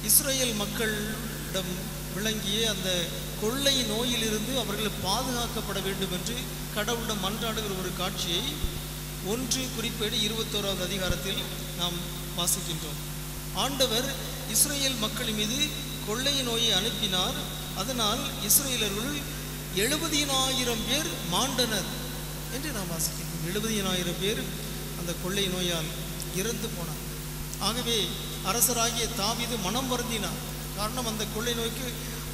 இஸ்ரேல் மக்களிடம் விளங்கிய அந்த கொள்ளை நோயிலிருந்து அவர்கள் பாதுகாக்கப்பட வேண்டும் என்று கடவுளிடம் மன்றாடுகிற ஒரு காட்சியை 1 குறிப்பேடு 21வது அதிகாரத்தில் நாம் வாசிக்கின்றோம். ஆண்டவர் இஸ்ரேல் மக்கள் மீது கொள்ளை நோயை அனுப்பினார். அதனால் இஸ்ரேலர்கள் 70,000 பேர் மாண்டனர் என்று நாம் வாசிக்கின்றோம். 70,000 பேர் அந்த கொள்ளை நோயால் இறந்து போனார். ஆகவே அரசராகிய தாவீது மனம் வருந்தினார். காரணம், அந்த கொள்ளை நோய்க்கு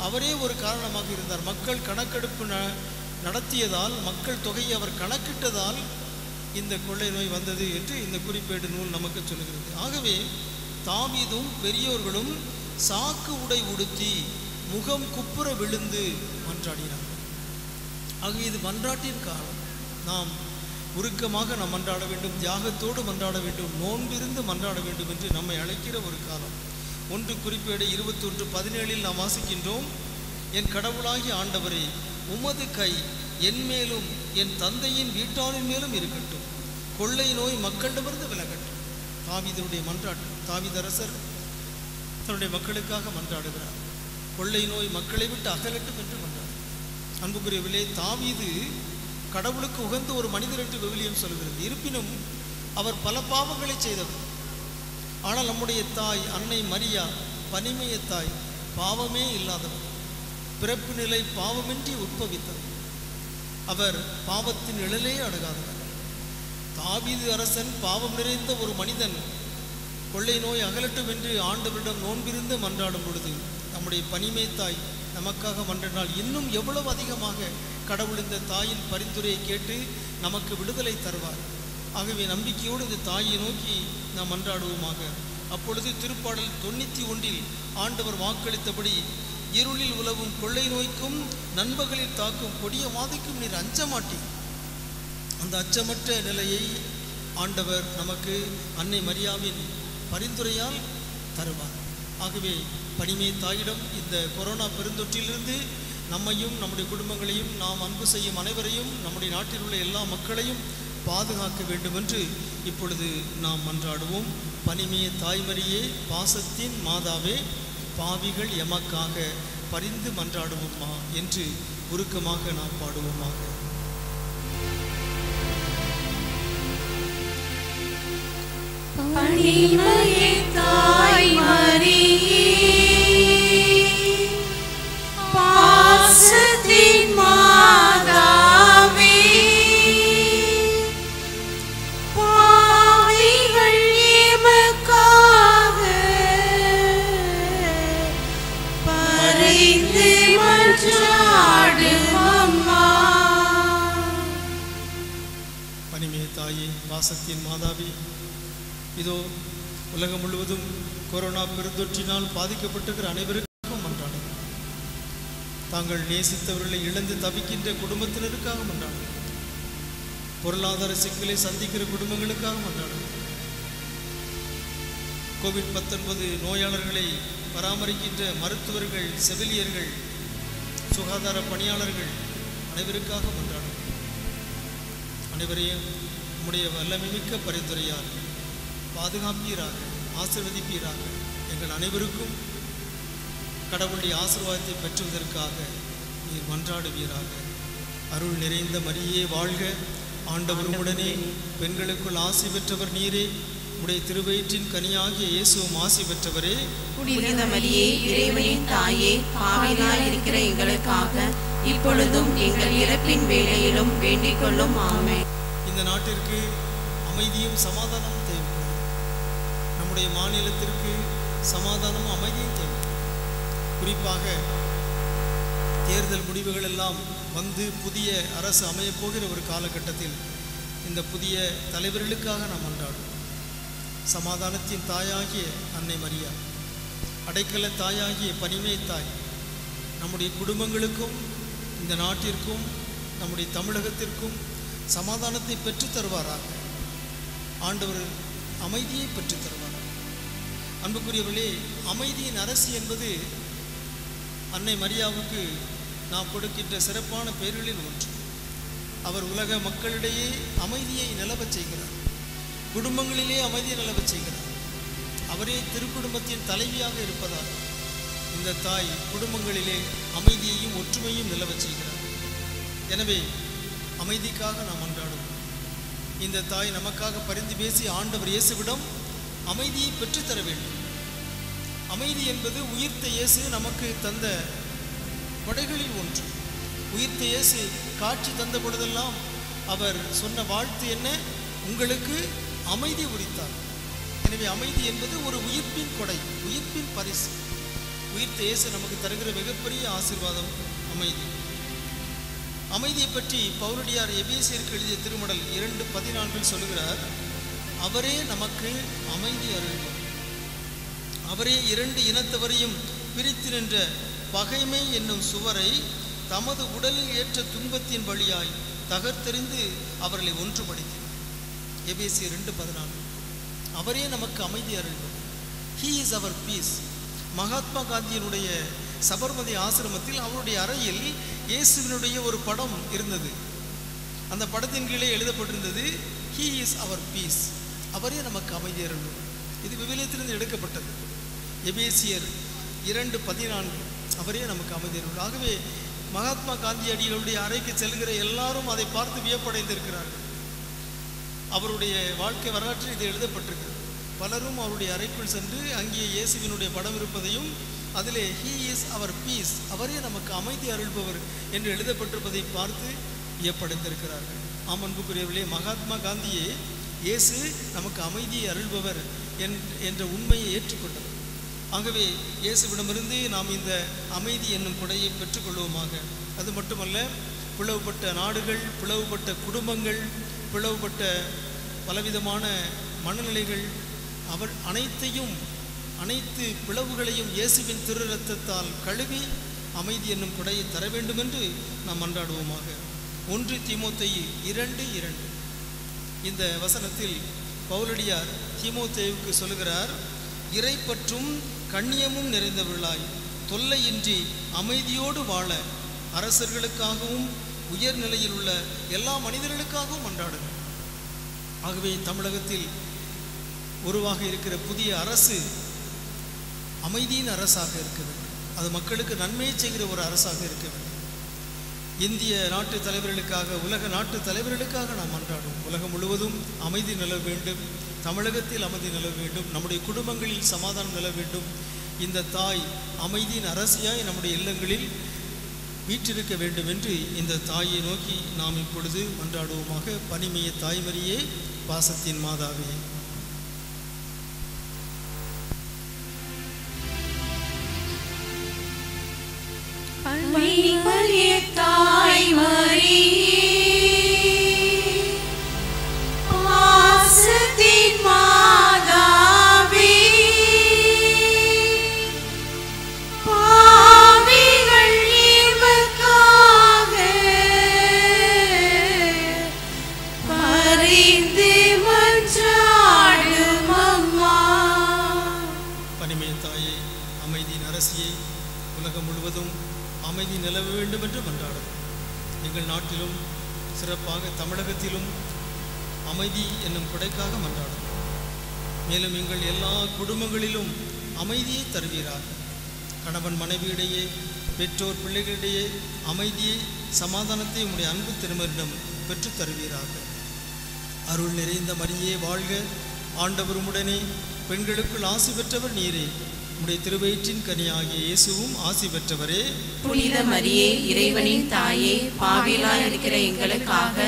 அவரே ஒரு காரணமாக இருந்தார். மக்கள் கணக்கெடுப்பு நடத்தியதால், மக்கள் தொகையை அவர் கணக்கிட்டதால் இந்த கொள்ளை நோய் வந்தது என்று இந்த குறிப்பேடு நூல் நமக்கு சொல்கிறது. ஆகவே தாவீதும் பெரியோர்களும் சாக்கு உடை உடுத்தி முகம் குப்புற விழுந்து மன்றாடினார். ஆகவே இது மன்றாட்டின் காலம். நாம் உருக்கமாக நாம் மன்றாட வேண்டும், தியாகத்தோடு மன்றாட வேண்டும், நோன்பிருந்து மன்றாட வேண்டும் என்று நம்மை அழைக்கிற ஒரு காலம். 1 குறிப்பேடு 21:17 நாம் வாசிக்கின்றோம். என் கடவுளாகிய ஆண்டவரே, உமது கை என் மேலும் என் தந்தையின் வீட்டாரின் மேலும் இருக்கட்டும், கொள்ளை நோய் மக்களிடமிருந்து விலகட்டும். தாவீதுடைய மன்றாட்டு. தாவீது அரசர் தன்னுடைய மக்களுக்காக மன்றாடுகிறார். கொள்ளை நோய் மக்களை விட்டு அகலட்டும் என்று மன்றாடு. அன்புக்குரியவர்களே, தாவீது கடவுளுக்கு உகந்த ஒரு மனிதர் என்று விவிலியம் சொல்கிறது. இருப்பினும் அவர் பல பாவங்களை செய்தவர். ஆனால் நம்முடைய தாய் அன்னை மரியா, பனிமய தாய், பாவமே இல்லாதவர். பிறப்பு நிலை பாவமின்றி உட்பவித்தவர். அவர் பாவத்தின் நிழலே அடங்காதவர். தாவீது அரசன் பாவம் நிறைந்த ஒரு மனிதன் கொள்ளை நோய் அகலட்டும் என்று ஆண்டவரிடம் நோன்பிருந்து மன்றாடும் பொழுது நம்முடைய பனிமே தாய் நமக்காக மன்றாடினால் இன்னும் எவ்வளவு அதிகமாக கடவுள் இந்த தாயின் பரிந்துரையை கேட்டு நமக்கு விடுதலை தருவார். ஆகவே நம்பிக்கையோடு இந்த தாயை நோக்கி நாம் மன்றாடுவோமாக. அப்பொழுது திருப்பாடல் 91 ஆண்டவர் வாக்களித்தபடி இருளில் உலவும் கொள்ளை நோய்க்கும் நண்பகலில் தாக்கும் கொடிய வாதைக்கும் நீர் அஞ்ச மாட்டீர். அந்த அச்சமற்ற நிலையை ஆண்டவர் நமக்கு அன்னை மரியாவின் பரிந்துரையால் தருவார். ஆகவே பனிமே தாயிடம் இந்த கொரோனா பெருந்தொற்றிலிருந்து நம்மையும் நம்முடைய குடும்பங்களையும் நாம் அன்பு செய்யும் அனைவரையும் நம்முடைய நாட்டில் உள்ள எல்லா மக்களையும் பாதுகாக்க வேண்டும் என்று இப்பொழுது நாம் மன்றாடுவோம். பனிமே தாய்மரியே, பாசத்தின் மாதாவே, பாவிகள் எமக்காக பரிந்து மன்றாடுவோமா என்று உருக்கமாக நாம் பாடுவோமாக. பனிமயே தாய்மரியே, பாசத்தின் மாதாவே, பாவிகள் எமக்காக பரிந்து மன்றாடுவோமா. பனிமே தாயே, பாசத்தின் மாதாவே, இதோ உலகம் முழுவதும் கொரோனா பெருந்தொற்றினால் பாதிக்கப்பட்டிருக்கிற அனைவருக்கும் மன்றாடுங்கள். தாங்கள் நேசித்தவர்களை இழந்து தவிக்கின்ற குடும்பத்தினருக்காக மன்றாடுங்கள். பொருளாதார சிக்கலை சந்திக்கிற குடும்பங்களுக்காக மன்றாடுங்கள். கோவிட்-19 நோயாளர்களை பராமரிக்கின்ற மருத்துவர்கள், செவிலியர்கள், சுகாதார பணியாளர்கள் அனைவருக்காக மன்றாடுங்கள். அனைவரையும் நம்முடைய வல்லமைமிக்க பரிந்துரையால் பாதுகாப்பீராக, ஆசீர்வதிப்பீராக. எங்கள் அனைவருக்கும் கடவுளுடைய ஆசீர்வாதத்தை பெற்றுவதற்காக நீர் மன்றாடுவீராக. அருள் நிறைந்த மரியே வாழ்க, ஆண்டவர் உடனே, பெண்களுக்குள் ஆசி பெற்றவர் நீரே, உடைய திருவயிற்றின் கனியாகிய இயேசுவும் ஆசி பெற்றவரே. புனித மரியே, இறைவனின் தாயே, பாவிகளாய் இருக்கிற எங்களுக்காக இப்பொழுதும் எங்கள் இறப்பின் வேளையிலும் வேண்டிக் கொள்ளும். ஆமென். இந்த நாட்டிற்கு அமைதியும் சமாதானமும் தேவைப்படுகிறது. நம்முடைய மாநிலத்திற்கு சமாதானமும் அமைதியும் தேவை. குறிப்பாக தேர்தல் முடிவுகள் எல்லாம் வந்து புதிய அரசு அமையப் போகிற ஒரு காலகட்டத்தில் இந்த புதிய தலைவர்களுக்காக நாம் மன்றாடுவோம். சமாதானத்தின் தாயாகிய அன்னை மரியா, அடைக்கல தாயாகிய பனிமே தாய், நம்முடைய குடும்பங்களுக்கும் இந்த நாட்டிற்கும் நம்முடைய தமிழகத்திற்கும் சமாதானத்தை பெற்றுத் தருவாராக. ஆண்டவர் அமைதியை பெற்றுத் தருவார். அன்புக்குரியவர்களே, அமைதியின் அரசி என்பது அன்னை மரியாவுக்கு நாம் கொடுக்கின்ற சிறப்பான பெயர்களில் ஒன்று. அவர் உலக மக்களிடையே அமைதியை நிலவச் செய்கிறார். குடும்பங்களிலே அமைதியை நிலவச் செய்கிறார். அவரே திருக்குடும்பத்தின் தலைவியாக இருப்பதால் இந்த தாய் குடும்பங்களிலே அமைதியையும் ஒற்றுமையும் நிலவச் செய்கிறார். எனவே அமைதிக்காக நாம் மன்றாடுவோம். இந்த தாய் நமக்காக பரிந்து பேசி ஆண்டவர் இயேசுவிடம் அமைதியை பெற்றுத்தர வேண்டும். அமைதி என்பது உயிர்த்த இயேசு நமக்கு தந்த கொடைகளில் ஒன்று. உயிர்த்த இயேசு காட்சி தந்த பொழுதெல்லாம் அவர் சொன்ன வாழ்த்து என்ன? உங்களுக்கு அமைதி உரித்தார். எனவே அமைதி என்பது ஒரு உயிர்ப்பின் கொடை, உயிர்ப்பின் பரிசு. உயிர்த்த இயேசு நமக்கு தருகிற மிகப்பெரிய ஆசீர்வாதம் அமைதி. அமைதியை பற்றி பவுலடியார் எபேசியருக்கு எழுதிய திருமடல் 2:14 சொல்லுகிறார், அவரே நமக்கு அமைதி அருள்வார். அவரே இரண்டு இனத்தவரையும் பிரித்து நின்ற பகைமை என்னும் சுவரை தமது உடலில் ஏற்ற துன்பத்தின் வழியாய் தகர்த்தெறிந்து அவர்களை ஒன்றுபடுத்தினார். எபேசியர் 2:14. அவரே நமக்கு அமைதி அருள்வார். ஹீ இஸ் அவர் பீஸ். மகாத்மா காந்தியினுடைய சபர்மதி ஆசிரமத்தில் அவருடைய அறையில் இயேசுவினுடைய ஒரு படம் இருந்தது. அந்த படத்தின் கீழே எழுதப்பட்டிருந்தது, ஹீ இஸ் அவர் பீஸ். அவரே நமக்கு அமைதி அருள்வார். இது விவிலியத்திலிருந்து எடுக்கப்பட்டது. எபேசியர் 2:14. அவரே நமக்கு அமைதி அருள்வார். ஆகவே மகாத்மா காந்தியடிகளுடைய அறைக்கு செல்கிற எல்லாரும் அதை பார்த்து வியப்படைந்திருக்கிறார்கள். அவருடைய வாழ்க்கை வரலாற்றில் இது எழுதப்பட்டிருக்கிறது. பலரும் அவருடைய அறைக்குள் சென்று அங்கே இயேசுவினுடைய படம் இருப்பதையும் அதிலே ஹீ இஸ் அவர் பீஸ், அவரே நமக்கு அமைதி அருள்பவர் என்று எழுதப்பட்டிருப்பதை பார்த்து வியப்படைந்திருக்கிறார்கள். அன்புக்குரியவர்களே, மகாத்மா காந்தியே இயேசு நமக்கு அமைதியை அருள்பவர் என்ற உண்மையை ஏற்றுக்கொண்டவர். ஆகவே இயேசுவிடமிருந்து நாம் இந்த அமைதி என்னும் கொடையை பெற்றுக்கொள்வோமாக. அது மட்டுமல்ல, பிளவுபட்ட நாடுகள், பிளவுபட்ட குடும்பங்கள், பிளவுபட்ட பலவிதமான மனநிலைகள், அனைத்து பிளவுகளையும் இயேசுவின் திரு இரத்தத்தால் கழுவி அமைதி என்னும் கொடையை தர வேண்டும் என்று நாம் மன்றாடுவோமாக. 1 தீமோத்தேயு 2:2 இந்த வசனத்தில் பவுலடியார் தீமோத்தேயுவுக்கு சொல்லுகிறார், இறைப்பற்றும் கண்ணியமும் நிறைந்தவர்களாய் தொல்லையின்றி அமைதியோடு வாழ அரசர்களுக்காகவும் உயர்நிலையில் உள்ள எல்லா மனிதர்களுக்காகவும் மன்றாடுங்கள். ஆகவே தமிழகத்தில் உருவாக இருக்கிற புதிய அரசு அமைதியின் அரசாக இருக்க வேண்டும். அது மக்களுக்கு நன்மையை செய்கிற ஒரு அரசாக இருக்க வேண்டும். இந்திய நாட்டு தலைவர்களுக்காக, உலக நாட்டு தலைவர்களுக்காக நாம் மன்றாடுவோம். உலகம் முழுவதும் அமைதி நிலவ வேண்டும், தமிழகத்தில் அமைதி நிலவ வேண்டும், நம்முடைய குடும்பங்களில் சமாதானம் நிலவ வேண்டும். இந்த தாய் அமைதியின் அரசியாய் நம்முடைய இல்லங்களில் வீற்றிருக்க வேண்டும் என்று இந்த தாயை நோக்கி நாம் இப்பொழுது மன்றாடுவோமாக. பனிமய தாய்மரியே, பாசத்தின் மாதாவே, பனிமய தாய்மரியே, பாசத்தின் மாதாவே, பாவிகள் எமக்காக பரிந்து மன்றாடும் அம்மா. பனிமய தாயே, அமைதியின் அரசியை, உலகம் முழுவதும் அமைதி நிலவ வேண்டும் என்று மன்றாடும். எங்கள் நாட்டிலும் சிறப்பாக தமிழகத்திலும் அமைதி என்னும் கொடைக்காக மன்றாடும். மேலும் எங்கள் எல்லா குடும்பங்களிலும் அமைதியை தருவீராக. கணவன் மனைவியிடையே, பெற்றோர் பிள்ளைகளிடையே அமைதியை, சமாதானத்தை உம்முடைய அன்பு திருமரிடம் பெற்றுத் தருவீராக. அருள் நிறைந்த மரியே வாழ்க, ஆண்டவர் உம்முடனே, பெண்களுக்குள் ஆசி பெற்றவர் நீரே, உம்முடைய திருவயிற்றின் கனியாகிய இயேசுவும் ஆசி பெற்றவரே. புனித மரியே, இறைவனின் தாயே, பாவிகளாய் இருக்கிற எங்களுக்காக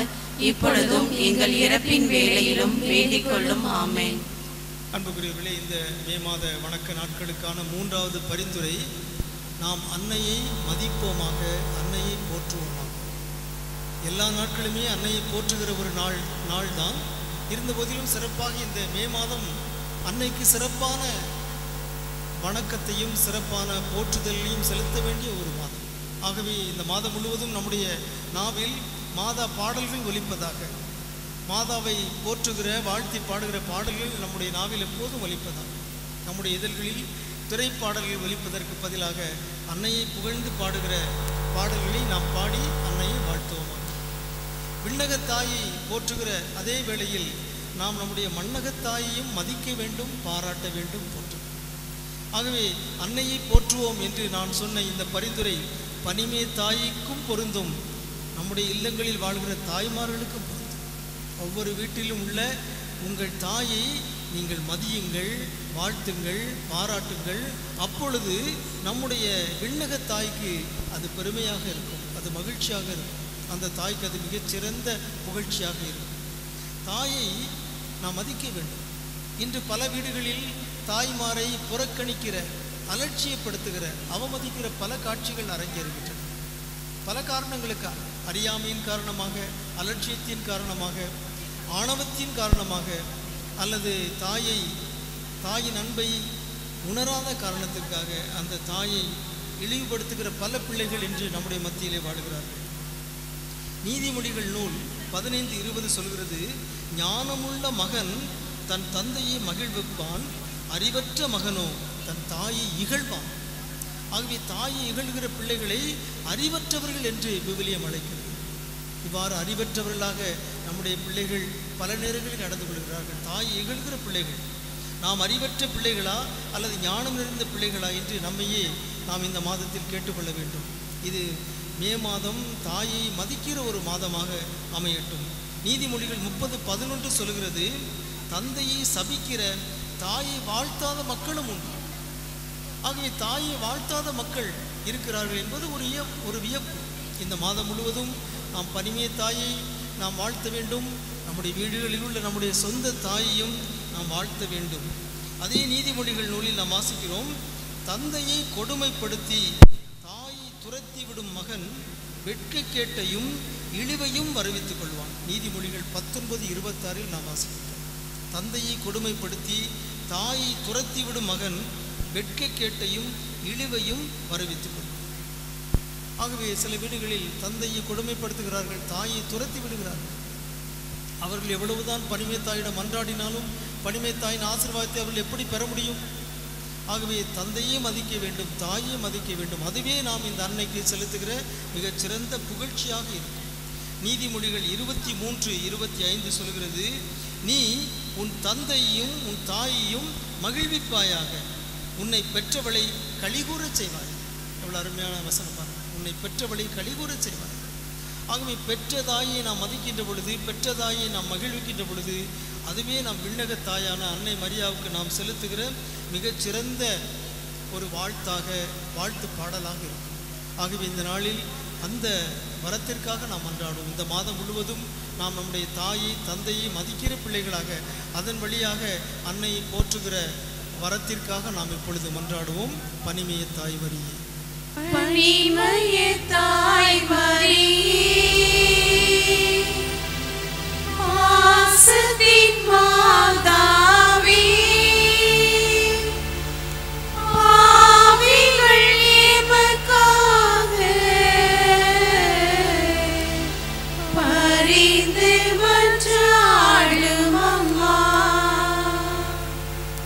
இப்பொழுதும் எங்கள் இறப்பின் வேளையிலும் வேண்டிக் கொள்ளும். ஆமென். அன்புக்குரியவர்களே, இந்த மே மாத வணக்க நாட்களுக்கான 3வது பரிந்துரை, நாம் அன்னையை மதிப்போமாக, அன்னையை போற்றுவோமாக. எல்லா நாட்களுமே அன்னையை போற்றுகிற ஒரு நாள் தான். இருந்தபோதிலும் சிறப்பாக இந்த மே மாதம் அன்னைக்கு சிறப்பான வணக்கத்தையும் சிறப்பான போற்றுதலையும் செலுத்த வேண்டிய ஒரு மாதம். ஆகவே இந்த மாதம் முழுவதும் நம்முடைய நாவில் மாதா பாடல்கள் ஒலிப்பதாக, மாதாவை போற்றுகிற, வாழ்த்தி பாடுகிற பாடல்கள் நம்முடைய நாவில் எப்போதும் ஒலிப்பதாக, நம்முடைய இதழ்களில் திரைப்பாடல்கள் ஒலிப்பதற்கு பதிலாக அன்னையை புகழ்ந்து பாடுகிற பாடல்களை நாம் பாடி அன்னையை வாழ்த்துவோமாக. விண்ணகத்தாயை போற்றுகிற அதே வேளையில் நாம் நம்முடைய மண்ணகத்தாயையும் மதிக்க வேண்டும், பாராட்ட வேண்டும், போற்ற. ஆகவே அன்னையை போற்றுவோம் என்று நான் சொன்ன இந்த பரிந்துரை பனிமே தாய்க்கும் பொருந்தும், நம்முடைய இல்லங்களில் வாழ்கிற தாய்மார்களுக்கும் பொருந்தும். ஒவ்வொரு வீட்டிலும் உள்ள உங்கள் தாயை நீங்கள் மதியுங்கள், வாழ்த்துங்கள், பாராட்டுங்கள். அப்பொழுது நம்முடைய விண்ணக தாய்க்கு அது பெருமையாக இருக்கும், அது மகிழ்ச்சியாக இருக்கும். அந்த தாய்க்கு அது மிகச்சிறந்த புகழ்ச்சியாக இருக்கும். தாயை நாம் மதிக்க வேண்டும். இன்று பல வீடுகளில் தாய்மாரை புறக்கணிக்கிற, அலட்சியப்படுத்துகிற, அவமதிக்கிற பல காட்சிகள் அரங்கேறுகின்றன. பல காரணங்களுக்காக, அறியாமையின் காரணமாக, அலட்சியத்தின் காரணமாக, ஆணவத்தின் காரணமாக, அல்லது தாயின் அன்பை உணராத காரணத்திற்காக அந்த தாயை இழிவுபடுத்துகிற பல பிள்ளைகள் இன்று நம்முடைய மத்தியிலே வாழ்கிறார்கள். நீதிமொழிகள் நூல் 15:20 சொல்கிறது, ஞானமுள்ள மகன் தன் தந்தையை மகிழ்விப்பான், அறிவற்ற மகனோ தன் தாயை இகழ்வான். ஆகவே தாயை இகழ்கிற பிள்ளைகளை அறிவற்றவர்கள் என்று விவிலியம் அழைக்கிறது. இவ்வாறு அறிவற்றவர்களாக நம்முடைய பிள்ளைகள் பல நேரங்களில் நடந்து கொள்கிறார்கள். தாயை இகழ்கிற பிள்ளைகள். நாம் அறிவற்ற பிள்ளைகளா அல்லது ஞானம் நிறைந்த பிள்ளைகளா என்று நம்மையே நாம் இந்த மாதத்தில் கேட்டுக்கொள்ள வேண்டும். இது மே மாதம் தாயை மதிக்கிற ஒரு மாதமாக அமையட்டும். நீதிமொழிகள் 30:11 சொல்கிறது, தந்தையை சபிக்கிற, தாயை வாழ்த்தாத மக்களும் உண்டு. ஆகவே தாயை வாழ்த்தாத மக்கள் இருக்கிறார்கள் என்பது ஒரு வியப்பு. இந்த மாதம் முழுவதும் நாம் பனிமய தாயை நாம் வாழ்த்த வேண்டும். நம்முடைய வீடுகளில் உள்ள நம்முடைய சொந்த தாயையும் நாம் வாழ்த்த வேண்டும். அதே நீதிமொழிகள் நூலில் நாம் வாசிக்கிறோம், தந்தையை கொடுமைப்படுத்தி தாயை துரத்தி விடும் மகன் வெட்கக்கேட்டையும் இழிவையும் வருவித்துக் கொள்வான். நீதிமொழிகள் 19:26 நாம் வாசிக்கிறோம். தந்தையை கொடுமைப்படுத்தி தாயை துரத்தி விடும் மகன் வெட்கக்கேட்டையும் இழிவையும் வருவித்துக் கொள்வான். ஆகவே சில வீடுகளில் தந்தையை கொடுமைப்படுத்துகிறார்கள், தாயை துரத்தி விடுகிறார்கள். அவர்கள் எவ்வளவுதான் பனிமய தாயிடம் மன்றாடினாலும் பனிமய தாயின் ஆசீர்வாதத்தை அவர்கள் எப்படி பெற முடியும்? ஆகவே தந்தையே மதிக்க வேண்டும், தாயே மதிக்க வேண்டும். அதுவே நாம் இந்த அன்னைக்கு செலுத்துகிற மிகச்சிறந்த புகழ்ச்சியாக இருக்கும். நீதிமொழிகள் 23:25 சொல்கிறது, நீ உன் தந்தையையும் உன் தாயையும் மகிழ்விப்பாயாக, உன்னை பெற்றவளை கலிகூறச் செய்வாய். எவ்வளோ அருமையான வசனம் பாருங்கள், உன்னை பெற்றவளை கலிகூறச் செய்வாய். ஆகவே பெற்ற தாயை நாம் மதிக்கின்ற பொழுது, பெற்ற தாயை நாம் மகிழ்விக்கின்ற பொழுது, அதுவே நம் விண்ணக தாயான அன்னை மரியாவுக்கு நாம் செலுத்துகிற மிகச்சிறந்த ஒரு வாழ்த்து பாடலாக இருக்கும். ஆகவே இந்த நாளில் அந்த வரத்திற்காக நாம் மன்றாடுவோம். இந்த மாதம் முழுவதும் நாம் நம்முடைய தாயை தந்தையை மதிக்கிற பிள்ளைகளாக, அதன் வழியாக அன்னையை போற்றுகிற வரத்திற்காக நாம் இப்பொழுது மன்றாடுவோம். பனிமய தாய் மரியே, பனிமய தாய் மரியே, பாசத்தின் மாதாவே, பாவிகள் எமக்காக பரிந்து மன்றாடும் அம்மா.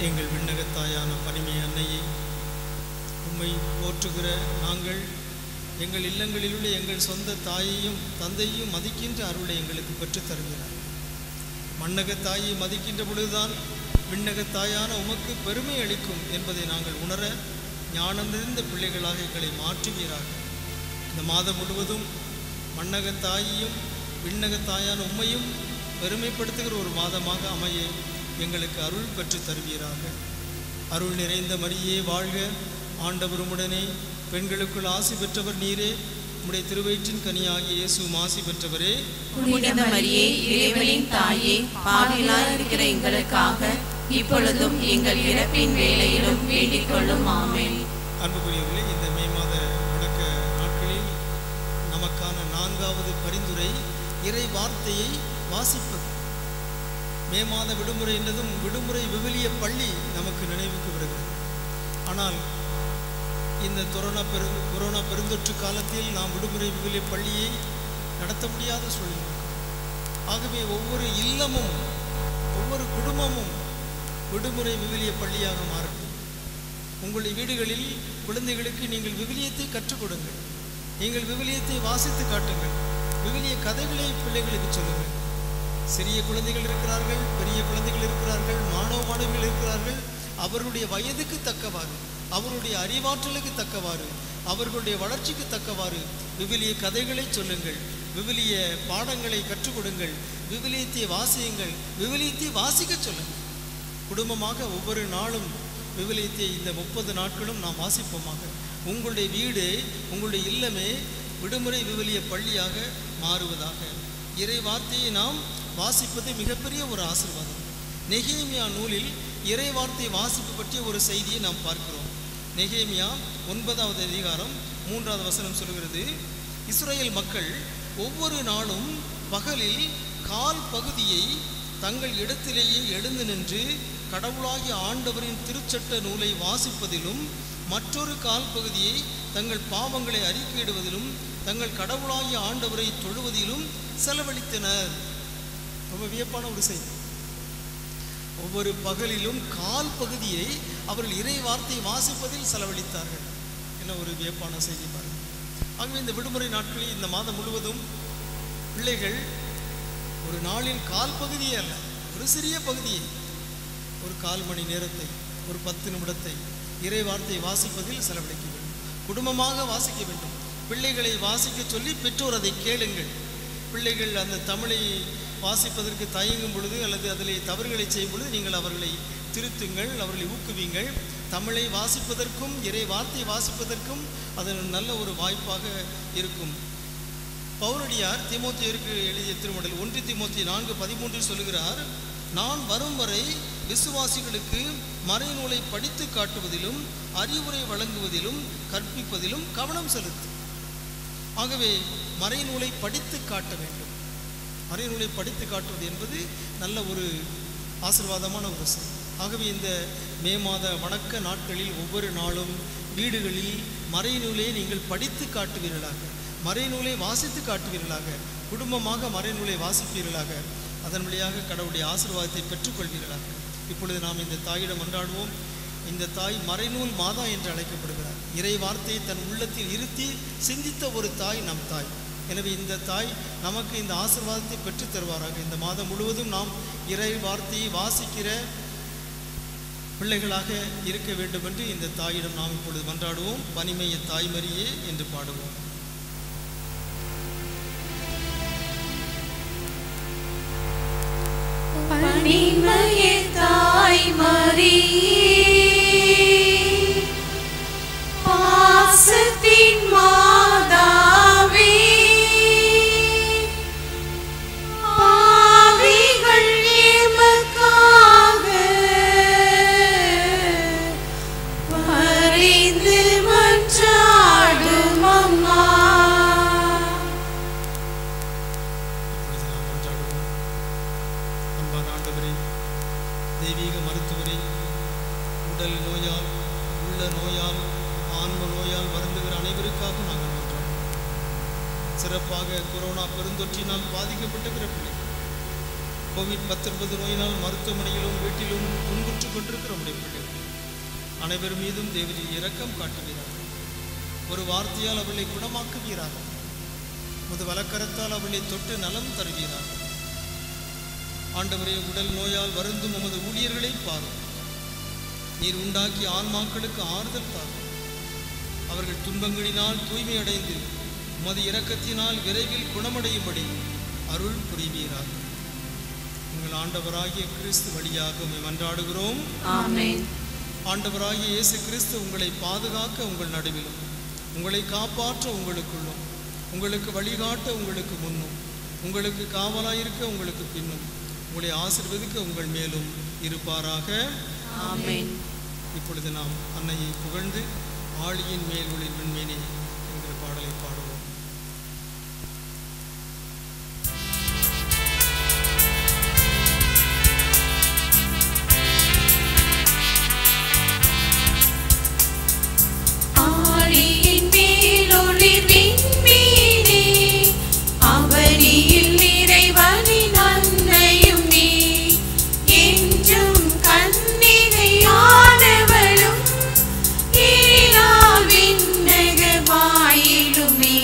எங்கள் விண்ணக தாயான பனிமய அன்னையை உம்மை போற்றுகிற நாங்கள் எங்கள் இல்லங்களில் உள்ள எங்கள் சொந்த தாயையும் தந்தையையும் மதிக்கின்ற அருளை எங்களுக்கு பெற்றுத் தருகிறார். மண்ணக தாயை மதிக்கின்ற பொழுதுதான் விண்ணக தாயான உமக்கு பெருமை அளிக்கும் என்பதை நாங்கள் உணர ஞானம் நிறைந்த பிள்ளைகளாக எங்களை மாற்றுவீராக. இந்த மாதம் முழுவதும் மண்ணக தாயையும் விண்ணக தாயான உம்மையும் பெருமைப்படுத்துகிற ஒரு மாதமாக அமைய எங்களுக்கு அருள் பெற்றுத் தருவீராக. அருள் நிறைந்த மரியே வாழ்க, ஆண்டவர் உம்முடனே, பெண்களுக்குள் ஆசி பெற்றவர் நீரே, உம்முடைய திருவயிற்றின் கனியாகிய இயேசுவும் ஆசி பெற்றவரே. புனித மரியே, இறைவனின் தாயே, பாவிகளாய் இருக்கிற எங்களுக்காக இப்பொழுதும் எங்கள் இறப்பின் வேளையிலும் வேண்டிக் கொள்ளும். ஆமென். அன்புக்குரியவர்களே, இந்த மே மாத வணக்க நாட்களில் நமக்கான 4வது பரிந்துரை இறை வார்த்தையை வாசிப்பது. மே மாத விடுமுறை என்றதும் விடுமுறை விவிலிய பள்ளி நமக்கு நினைவுக்கு வருகிறது. ஆனால் இந்த கொரோனா பெருந்தொற்று காலத்தில் நாம் விடுமுறை விவிலிய பள்ளியை நடத்த முடியாத சூழ்நிலை. ஆகவே ஒவ்வொரு இல்லமும் ஒவ்வொரு குடும்பமும் விடுமுறை விவிலிய பள்ளியாக மாறட்டும். உங்களுடைய வீடுகளில் குழந்தைகளுக்கு நீங்கள் விவிலியத்தை கற்றுக் கொடுங்கள். நீங்கள் விவிலியத்தை வாசித்து காட்டுங்கள். விவிலிய கதைகளை பிள்ளைகளுக்கு சொல்லுங்கள். சிறிய குழந்தைகள் இருக்கிறார்கள், பெரிய குழந்தைகள் இருக்கிறார்கள், மாணவ மாணவிகள் இருக்கிறார்கள். அவர்களுடைய வயதுக்கு தக்கவாறு, அவருடைய அறிவாற்றலுக்கு தக்கவாறு, அவர்களுடைய வளர்ச்சிக்கு தக்கவாறு விவிலிய கதைகளை சொல்லுங்கள். விவிலிய பாடங்களை கற்றுக் கொடுங்கள். விவிலியத்தை வாசியுங்கள். விவிலியத்தை வாசிக்க சொல்லுங்கள். குடும்பமாக ஒவ்வொரு நாளும் விவிலியத்தை இந்த 30 நாட்களும் நாம் வாசிப்போமாக. உங்களுடைய வீடு, உங்களுடைய இல்லமே விடுமுறை விவிலிய பள்ளியாக மாறுவதாக. இறை வார்த்தையை நாம் வாசிப்பது மிகப்பெரிய ஒரு ஆசீர்வாதம். நெகேமியா நூலில் இறை வார்த்தை வாசிப்பு பற்றிய ஒரு செய்தியை நாம் பார்க்கிறோம். நெகேமியா 9வது அதிகாரம் 3வது வசனம் சொல்கிறது, இஸ்ரவேல் மக்கள் ஒவ்வொரு நாளும் பகலில் கால் பகுதியை தங்கள் இடத்திலேயே எழுந்து நின்று கடவுளாகிய ஆண்டவரின் திருச்சட்ட நூலை வாசிப்பதிலும், மற்றொரு கால் பகுதியை தங்கள் பாவங்களை அறிக்கையிடுவதிலும், தங்கள் கடவுளாகிய ஆண்டவரை தொழுவதிலும் செலவழித்தனர். ரொம்ப வியப்பான ஒரு செய்தி. ஒவ்வொரு பகலிலும் கால் பகுதியை அவர்கள் இறை வார்த்தை வாசிப்பதில் செலவழித்தார்கள். என்ன ஒரு வியப்பான செய்தி பாருங்கள். ஆகவே இந்த விடுமுறை நாட்களில் இந்த மாதம் முழுவதும் பிள்ளைகள் ஒரு நாளின் கால் பகுதியே அல்ல, ஒரு சிறிய பகுதியை, ஒரு 1/4 மணி நேரத்தை, ஒரு 10 நிமிடத்தை இறை வார்த்தை வாசிப்பதில் செலவழிக்க வேண்டும். குடும்பமாக வாசிக்க வேண்டும். பிள்ளைகளை வாசிக்க சொல்லி பெற்றோர் அதை கேளுங்கள். பிள்ளைகள் அந்த தமிழை வாசிப்பதற்கு தயங்கும் பொழுது அல்லது அதில் தவறுகளை செய்யும் பொழுது நீங்கள் அவர்களை திருத்துங்கள், அவர்களை ஊக்குவீங்கள். தமிழை வாசிப்பதற்கும் இறை வார்த்தை வாசிப்பதற்கும் அது நல்ல ஒரு வாய்ப்பாக இருக்கும். பவுலடியார் தீமோத்தேயுக்கு எழுதிய திருமடல் 1 தீமோத்தேயு 4:13 சொல்லுகிறார், நான் வரும் வரை விசுவாசிகளுக்கு மறைநூலை படித்து காட்டுவதிலும் அறிவுரை வழங்குவதிலும் கற்பிப்பதிலும் கவனம் செலுத்து. ஆகவே மறைநூலை படித்து காட்ட வேண்டும். மறைநூலை படித்து காட்டுவது என்பது நல்ல ஒரு ஆசீர்வாதமான ஒரு செயல். ஆகவே இந்த மே மாத வணக்க நாட்களில் ஒவ்வொரு நாளும் வீடுகளில் மறைநூலை நீங்கள் படித்து காட்டுவீர்களாக, மறைநூலை வாசித்து காட்டுவீர்களாக, குடும்பமாக மறைநூலை வாசிப்பீர்களாக, அதன் வழியாக கடவுளுடைய ஆசீர்வாதத்தை பெற்றுக்கொள்வீர்களாக. இப்பொழுது நாம் இந்த தாயிடம் கொண்டாடுவோம். இந்த தாய் மறைநூல் மாதா என்று அழைக்கப்படுகிறார். இறை வார்த்தையை தன் உள்ளத்தில் இருத்தி சிந்தித்த ஒரு தாய் நம் தாய். எனவே இந்த தாய் நமக்கு இந்த ஆசீர்வாதத்தை பெற்றுத் தருவாராக. இந்த மாதம் முழுவதும் நாம் இறை வார்த்தையை வாசிக்கிற பிள்ளைகளாக இருக்க வேண்டும் என்று இந்த தாயிடம் நாம் இப்பொழுது கொண்டாடுவோம். பனிமய தாய்மரியே என்று பாடுவோம். பனிமய தாய்மரியே, பாசத்தின் மாதாவே, பாவிகள் எமக்காக பரிந்து மன்றாடும் அம்மா. தெய்வீக மருத்துவரே, உடல் நோயால், உள்ள நோயால், ஆன்ம நோயால் வருந்துகிற அனைவருக்காக நாங்கள் கொண்டாடுவோம். சிறப்பாக கொரோனா பெருந்தொற்றினால் பாதிக்கப்பட்ட பிள்ளைகள், COVID-19 நோயினால் மருத்துவமனையிலும் வீட்டிலும் துன்புற்று கொண்டிருக்கிற உடைய பிள்ளைகள் அனைவர் மீதும் தேவரீர் இரக்கம் காட்டுவீராக. ஒரு வார்த்தையால் அவளை குணமாக்குவீராக. முது வலக்கரத்தால் அவளை தொட்டு நலம் தருவீராக. ஆண்டவரே, உடல் நோயால் வருந்தும் உமது ஊழியர்களை பாரும். நீர் உண்டாக்கிய ஆன்மாக்களுக்கு ஆறுதல் தாரும். அவர்கள் துன்பங்களினால் தூய்மை அடைந்து உமது இரக்கத்தினால் விரைவில் குணமடையும்படி அருள் புரிவீராக. உங்கள் ஆண்டவராகிய கிறிஸ்து வழியாக உம்மை மன்றாடுகிறோம். ஆமென். ஆண்டவராகிய இயேசு கிறிஸ்து உங்களை பாதுகாக்க உங்கள் நடுவிலும், உங்களை காப்பாற்ற உங்களுக்குள்ளும், உங்களுக்கு வழிகாட்ட உங்களுக்கு முன்னும், உங்களுக்கு காவலாயிருக்க உங்களுக்கு பின்னும், உங்களை ஆசீர்வதிக்க உங்கள் மேலும் இருப்பாராக. ஆமென். இப்பொழுது நாம் அன்னையை புகழ்ந்து ஆழியின் மேல் ஒளி விண்மீனே என்கிற பாடலை பாடுவோம். ஆழியின் மேல் ஒளி விண்மீனே, அவனியில் இறைவனின் அன்னையும் நீ, என்றும் கன்னிகையானவளும், ஈரா விண்ணக வாயிலுமே.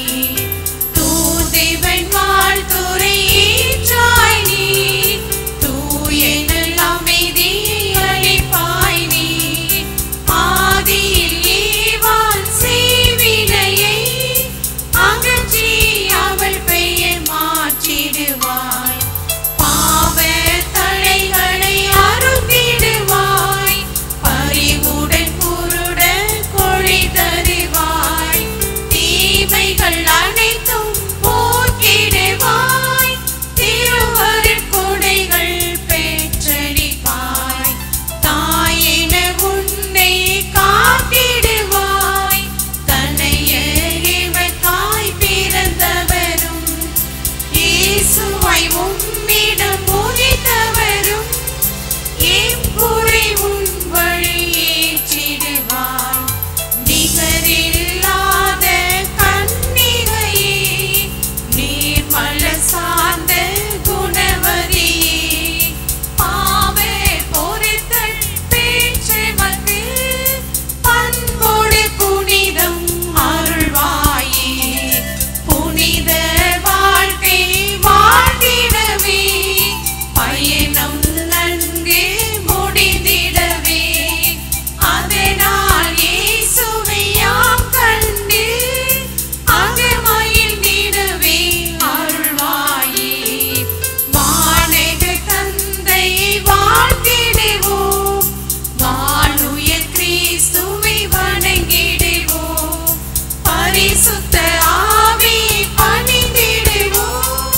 பரிசுத்த ஆவி பணிந்திடுவோம்,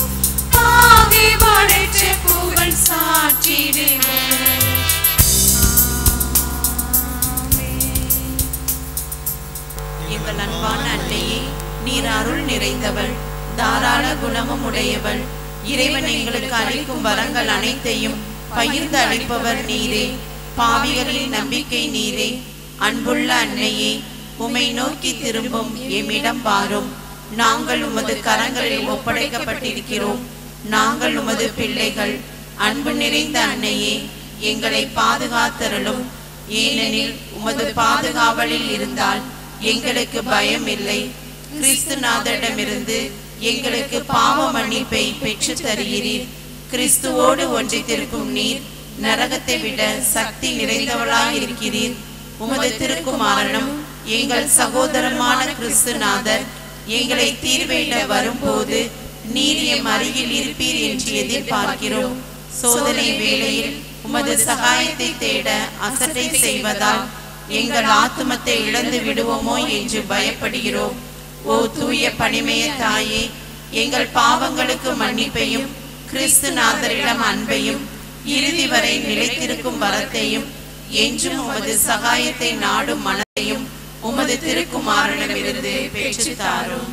பாகுபாடற்ற புகழ் சாற்றிடுவோம். எங்கள் அன்பான அன்னையே, நீர் அருள் நிறைந்தவள், தாராள குணமும் உடையவள். இறைவன் எங்களுக்கு அளிக்கும் வரங்கள் அனைத்தையும் பகிர்ந்து அளிப்பவர் நீரே. பாவிகளின் நம்பிக்கை நீரே. அன்புள்ள அன்னையே, உம்மை நோக்கி திரும்பும் எம்மிடம் வாரும். நாங்கள் உமது கரங்களில் ஒப்படைக்கப்பட்டிருக்கிறோம். நாங்கள் உமது பிள்ளைகள். அன்பு நிறைந்த அன்னையே, எங்களை பாதுகாத்தருளும். ஏனெனில் உமது பாதுகாவலில் இருந்தால் எங்களுக்கு பயம் இல்லை. கிறிஸ்துநாதரிடமிருந்து எங்களுக்கு பாவ மன்னிப்பை பெற்று தருகிறீர். கிறிஸ்துவோடு ஒன்றித்திருக்கும் நீர் நரகத்தை விட சக்தி நிறைந்தவளாய் இருக்கிறீர். உமது திருக்குமாரனும் எங்கள் சகோதரமான கிறிஸ்துநாதர் எங்களை தீர்வையிட வரும்போது நீர் எம் அருகில் இருப்பீர் என்று எதிர்பார்க்கிறோம். சோதனை வேளையில் உமது சகாயத்தை தேட அசட்டை செய்வதால் எங்கள் ஆத்துமத்தை இழந்து விடுவோமோ என்று பயப்படுகிறோம். ஓ தூய பணிமய தாயே, எங்கள் பாவங்களுக்கு மன்னிப்பையும் கிறிஸ்துநாதரிடம் அன்பையும் இறுதி வரை நிலைத்திருக்கும் வரத்தையும் என்றும் உமது சகாயத்தை நாடும் மனதையும் உமது திருக்குமாரனிடமிருந்து பெற்று தாரும்.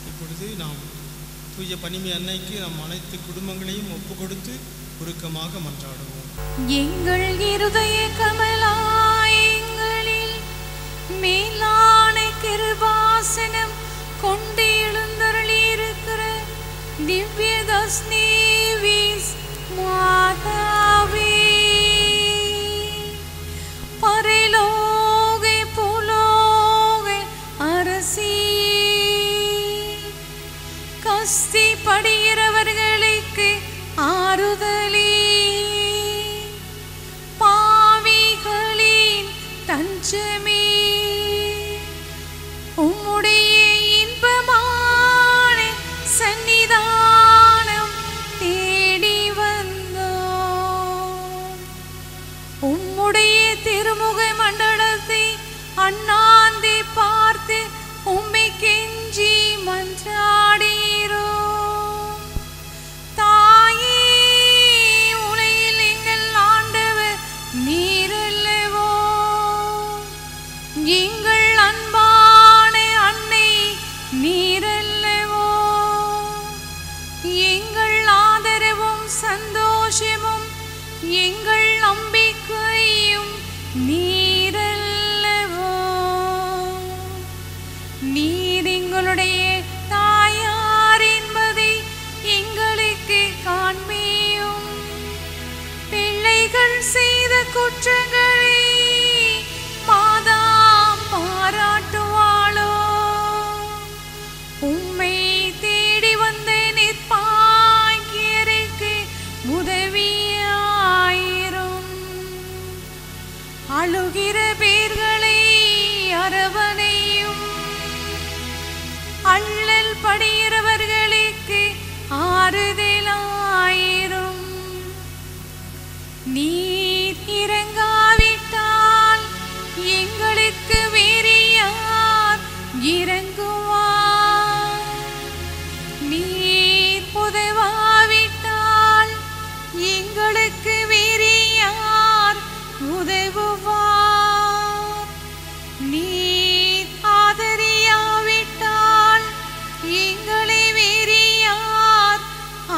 இப்பொழுது நாம் தூய பனிமை அன்னைக்கு நம் அனைத்து குடும்பங்களையும் ஒப்பு கொடுத்து உருக்கமாக மன்றாடுவோம். எங்கள் இருதய கமலாயங்களில் மேலான கிருபாசனம் கொண்டு எழுந்தருளியிருக்கிற திவ்ய தஸ்னேவிஸ் மாதாவே, பரலோக பூலோக அரசியே, கஸ்தி படுகிறவர்களுக்கு ஆறுதலே, பாவிகளின் தஞ்சமே, உம்முடைய இன்பமான சன்னிதானம் தேடி வந்தோம். உம்முடைய திருமுக மண்டலத்தை அண்ணாந்து பார்த்து உம்மை கெஞ்சி மன்றாடுகிறோம். தாயே, உலகில் எங்கள் ஆண்டவர் நீரல்லவோ. எங்கள் அன்பான அன்னை நீரல்லவோ. எங்கள் ஆதரவும் சந்தோஷமும் எங்கள் நம்பிக்கையும் நீரல்லவோ. நீர் எங்களுடைய தாயார் என்பதை எங்களுக்கு காண்பியும். பிள்ளைகள் செய்த குற்றங்களை மாதாம் பாராட்டுவாளோ. உம்மை தேடி வந்த நிற்பாக்கியருக்கு உதவியாயிரும். அழுகிற பேர்களை அரவணையும். அள்ளல் படுகிறவர்களுக்கு ஆறுதலாயிரும். நீர் இறங்காவிட்டால் எங்களுக்கு வேறு யார் இறங்குவார்? நீர் உதவாவிட்டால் எங்களுக்கு வேறு யார் உதவுவார்? நீர் ஆதரியாவிட்டால் எங்களை வேறு யார்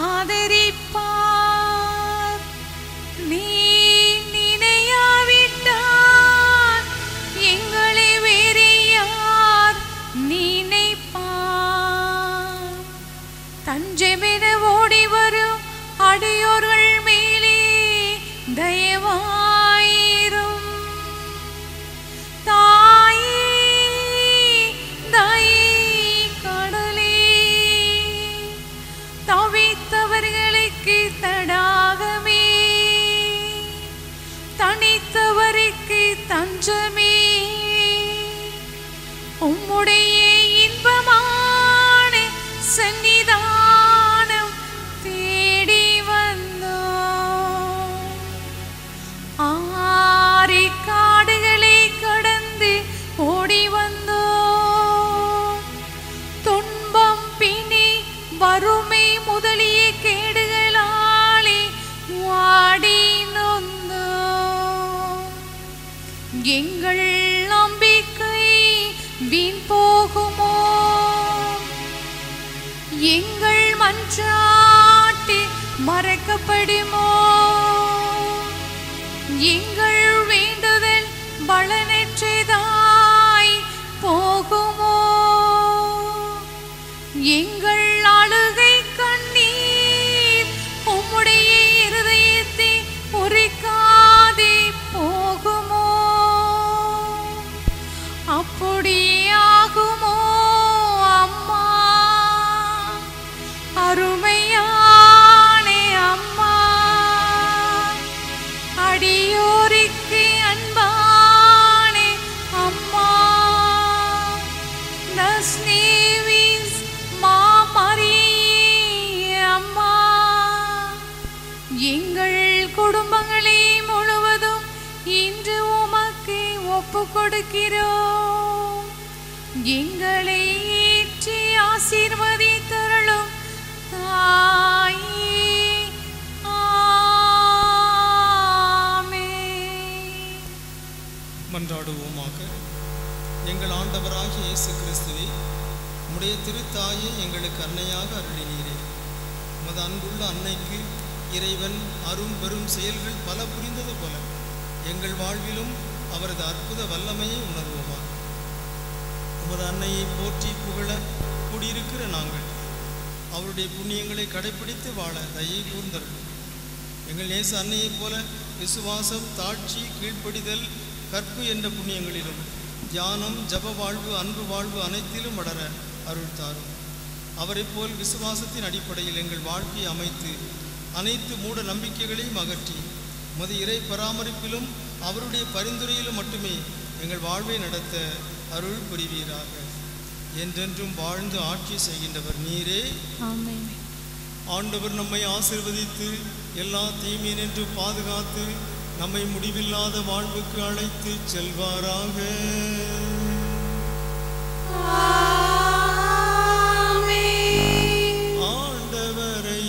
ஆதரிப்பார்? நீர் நினையாவிட்டால் எங்களை வேறு யார் நினை எங்கள் மன்றாட்டு மறக்கப்படுமோ? எங்கள் வேண்டுதல் பலனற்றதாய் போகுமோ? எங்கள் அழுகை கண்ணீர் உம்முடைய இருதயத்தை உரிக்காதே போகுமோ? அப்படியாகுமோ அம்மா, அருமையானே அம்மா, அடியோருக்கு அன்பானே அம்மா. தஸ்னேவிஸ் மாமரியே அம்மா, எங்கள் குடும்பங்களை முழுவதும் இன்று உமக்கு ஒப்பு கொடுக்கிறோம். எங்களை ஏற்றி ஆசீர்வதித்தருளும் தாயே. ஆமென். மன்றாடுவோமாக. எங்கள் ஆண்டவராகிய இயேசு கிறிஸ்துவே, உம்முடைய திருத்தாயை எங்களுக்கு அன்னையாக அருளினீரே. உமது அன்புள்ள அன்னைக்கு இறைவன் அரும் பெரும் செயல்கள் பல புரிந்தது போல எங்கள் வாழ்விலும் அவரது அற்புத வல்லமையை உணர்வோமாக. உமது அன்னையை போற்றி புகழ கூடியிருக்கிற நாங்கள் அவருடைய புண்ணியங்களை கடைபிடித்து வாழ தயை கூர்ந்தருளும். எங்கள் நேச அன்னையைப் போல விசுவாசம், தாட்சி, கீழ்ப்படிதல், கற்பு என்ற புண்ணியங்களிலும் தியானம், ஜப வாழ்வு, அன்பு வாழ்வு அனைத்திலும் வளர அருள் தாரும். அவரை போல் விசுவாசத்தின் அடிப்படையில் எங்கள் வாழ்க்கையை அமைத்து அனைத்து மூட நம்பிக்கைகளையும் அகற்றி உமது இறை பராமரிப்பிலும் அவருடைய பரிந்துரையிலும் மட்டுமே எங்கள் வாழ்வை நடத்த அருள் புரிவீராக. என்றென்றும் வாழ்ந்து ஆட்சி செய்கின்றவர் நீரே. ஆமென். ஆண்டவர் நம்மை ஆசீர்வதித்து எல்லா தீமையினின்று பாதுகாத்து நம்மை முடிவில்லாத வாழ்வுக்கு அழைத்து செல்வாராக. ஆமென். ஆண்டவரை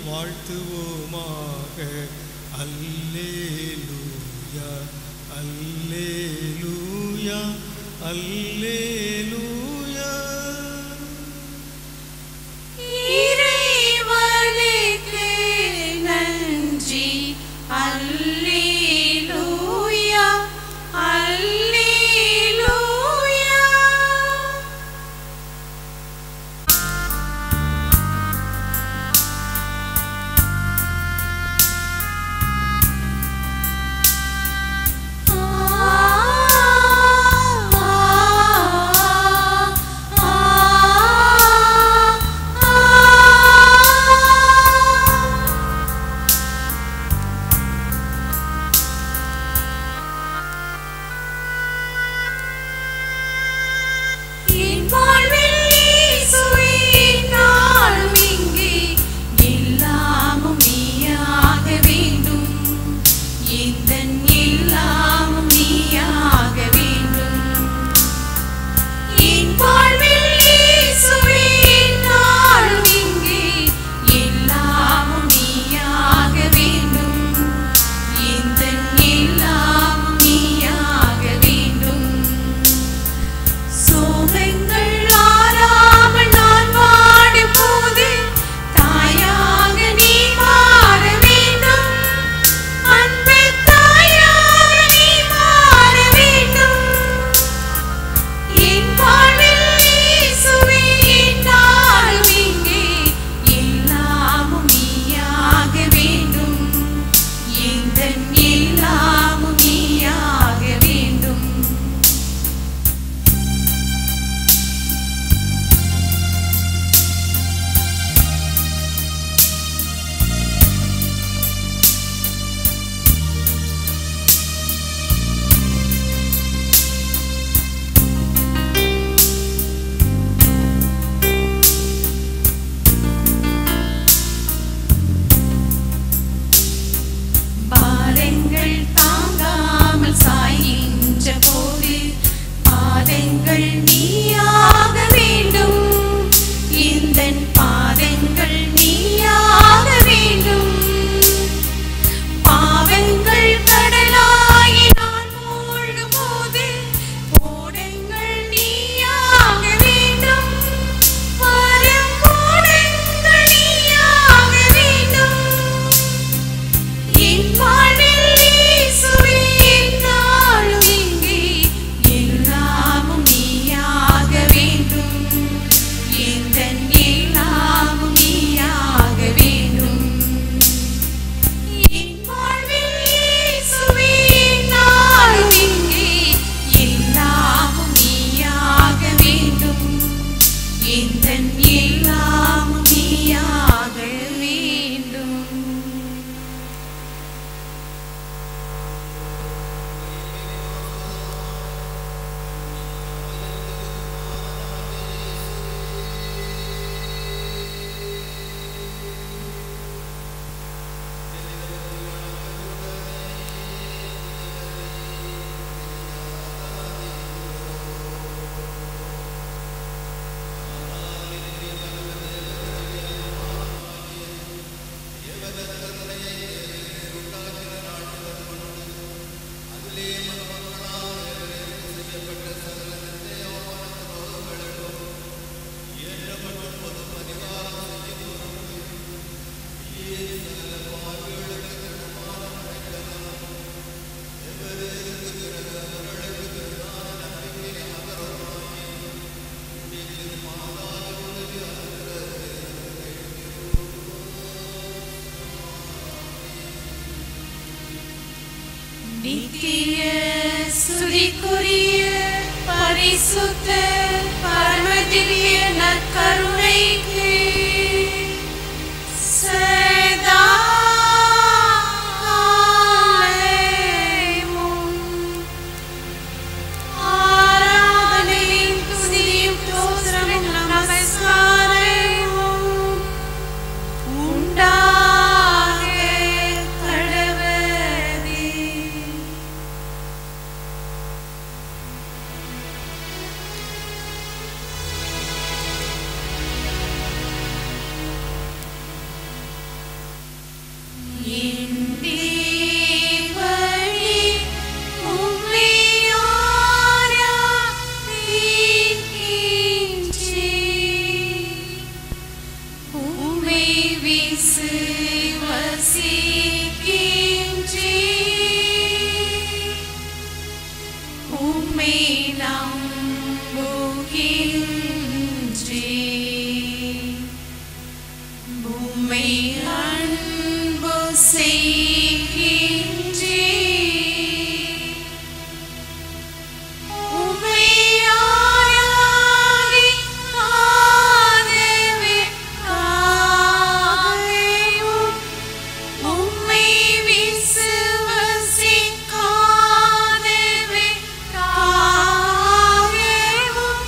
வாழ்த்துவோமாக. அல்லேலூயா, அல்லேலூயா, அல்லேலூயா. இறைவனுக்கு நன்றி. அல்லேலூயா, அல்லேலூயா. நித்திய சுதிக்குரிய பரிசுத்த பரமதிவ்ய நற்கருணைக்கு சதா காலமும் ஆராதனையும் துதியும் ஸ்தோத்திரமும் நமஸ்காரமும் உண்டாக கடவது. என் தேவனே, உம்மை ஆராதிக்கின்றேன். உம்மை விசுவசிக்கின்றேன். உம்மை நம்புகின்றேன். உம்மை அன்பு செய்கின்றேன். உம்மை ஆராதிக்காதவர்க்காகவும், உம்மை விசுவசிக்காதவர்க்காகவும்,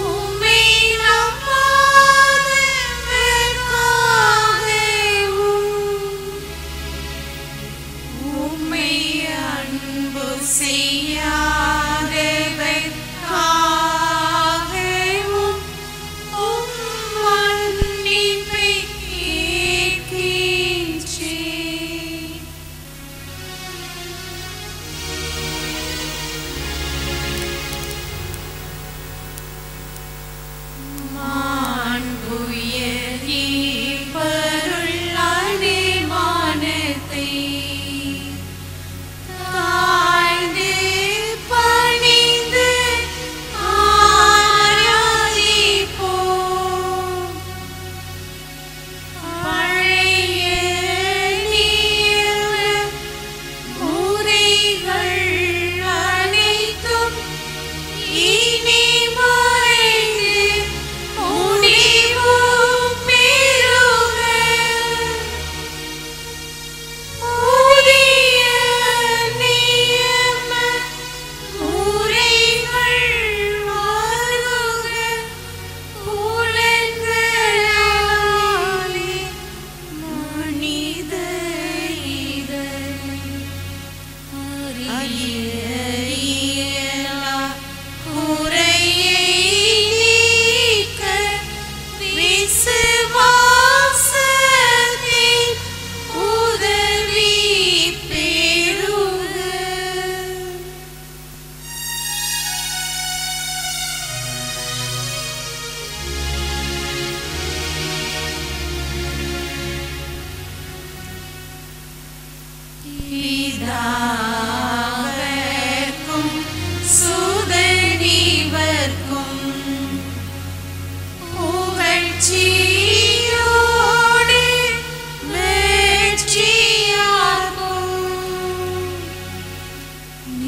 உம்மை நம்பாதவர்க்காகவும், உம்மை அன்பு செய்யாதவர்க்காகவும் உம் மன்னிப்பை கேட்கின்றேன். மாண்புயரி பருளானே மானத்தை தாழ்ந்து பணிந்து ஆராதிப்போம். பழைய நியம முறைகள் அனைத்தும் இனி மறைந்து முடிவு பெறுக. புதிய நியம முறைகள் வருக. புலன்களாலே மனித இதழை அறியலா குறையை நீக்க விசுவாசத்தின் உதவி பெறுக. பிதாவர்க்கும் சுதனிவர்க்கும் புகழ்ச்சியோடு வெற்றியாகும்.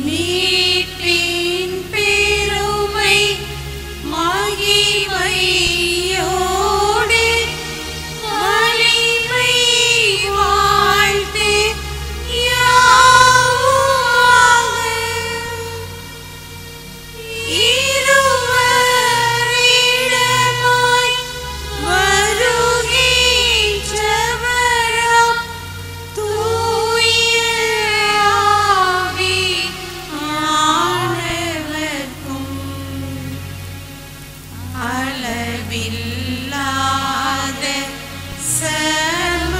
மீட்பின் பெருமை மகிமையோடு வலிமை வாழ்த்து யாவுமாக. இருவரிடமாய் வருகின்றவராம் தூய ஆவியானவர்க்கும் அளவில்லாத சம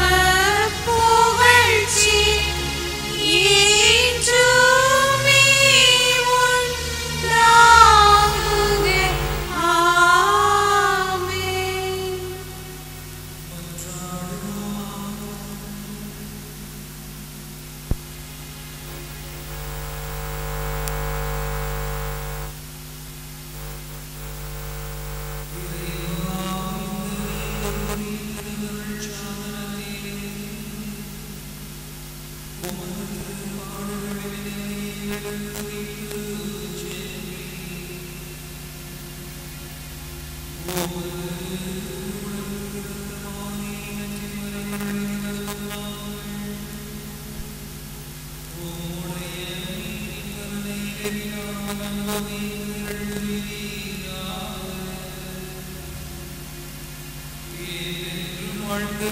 புகழ்ச்சி என்றுமே உண்டாகுக. ஆமென். இறைவா வாழ்ந்து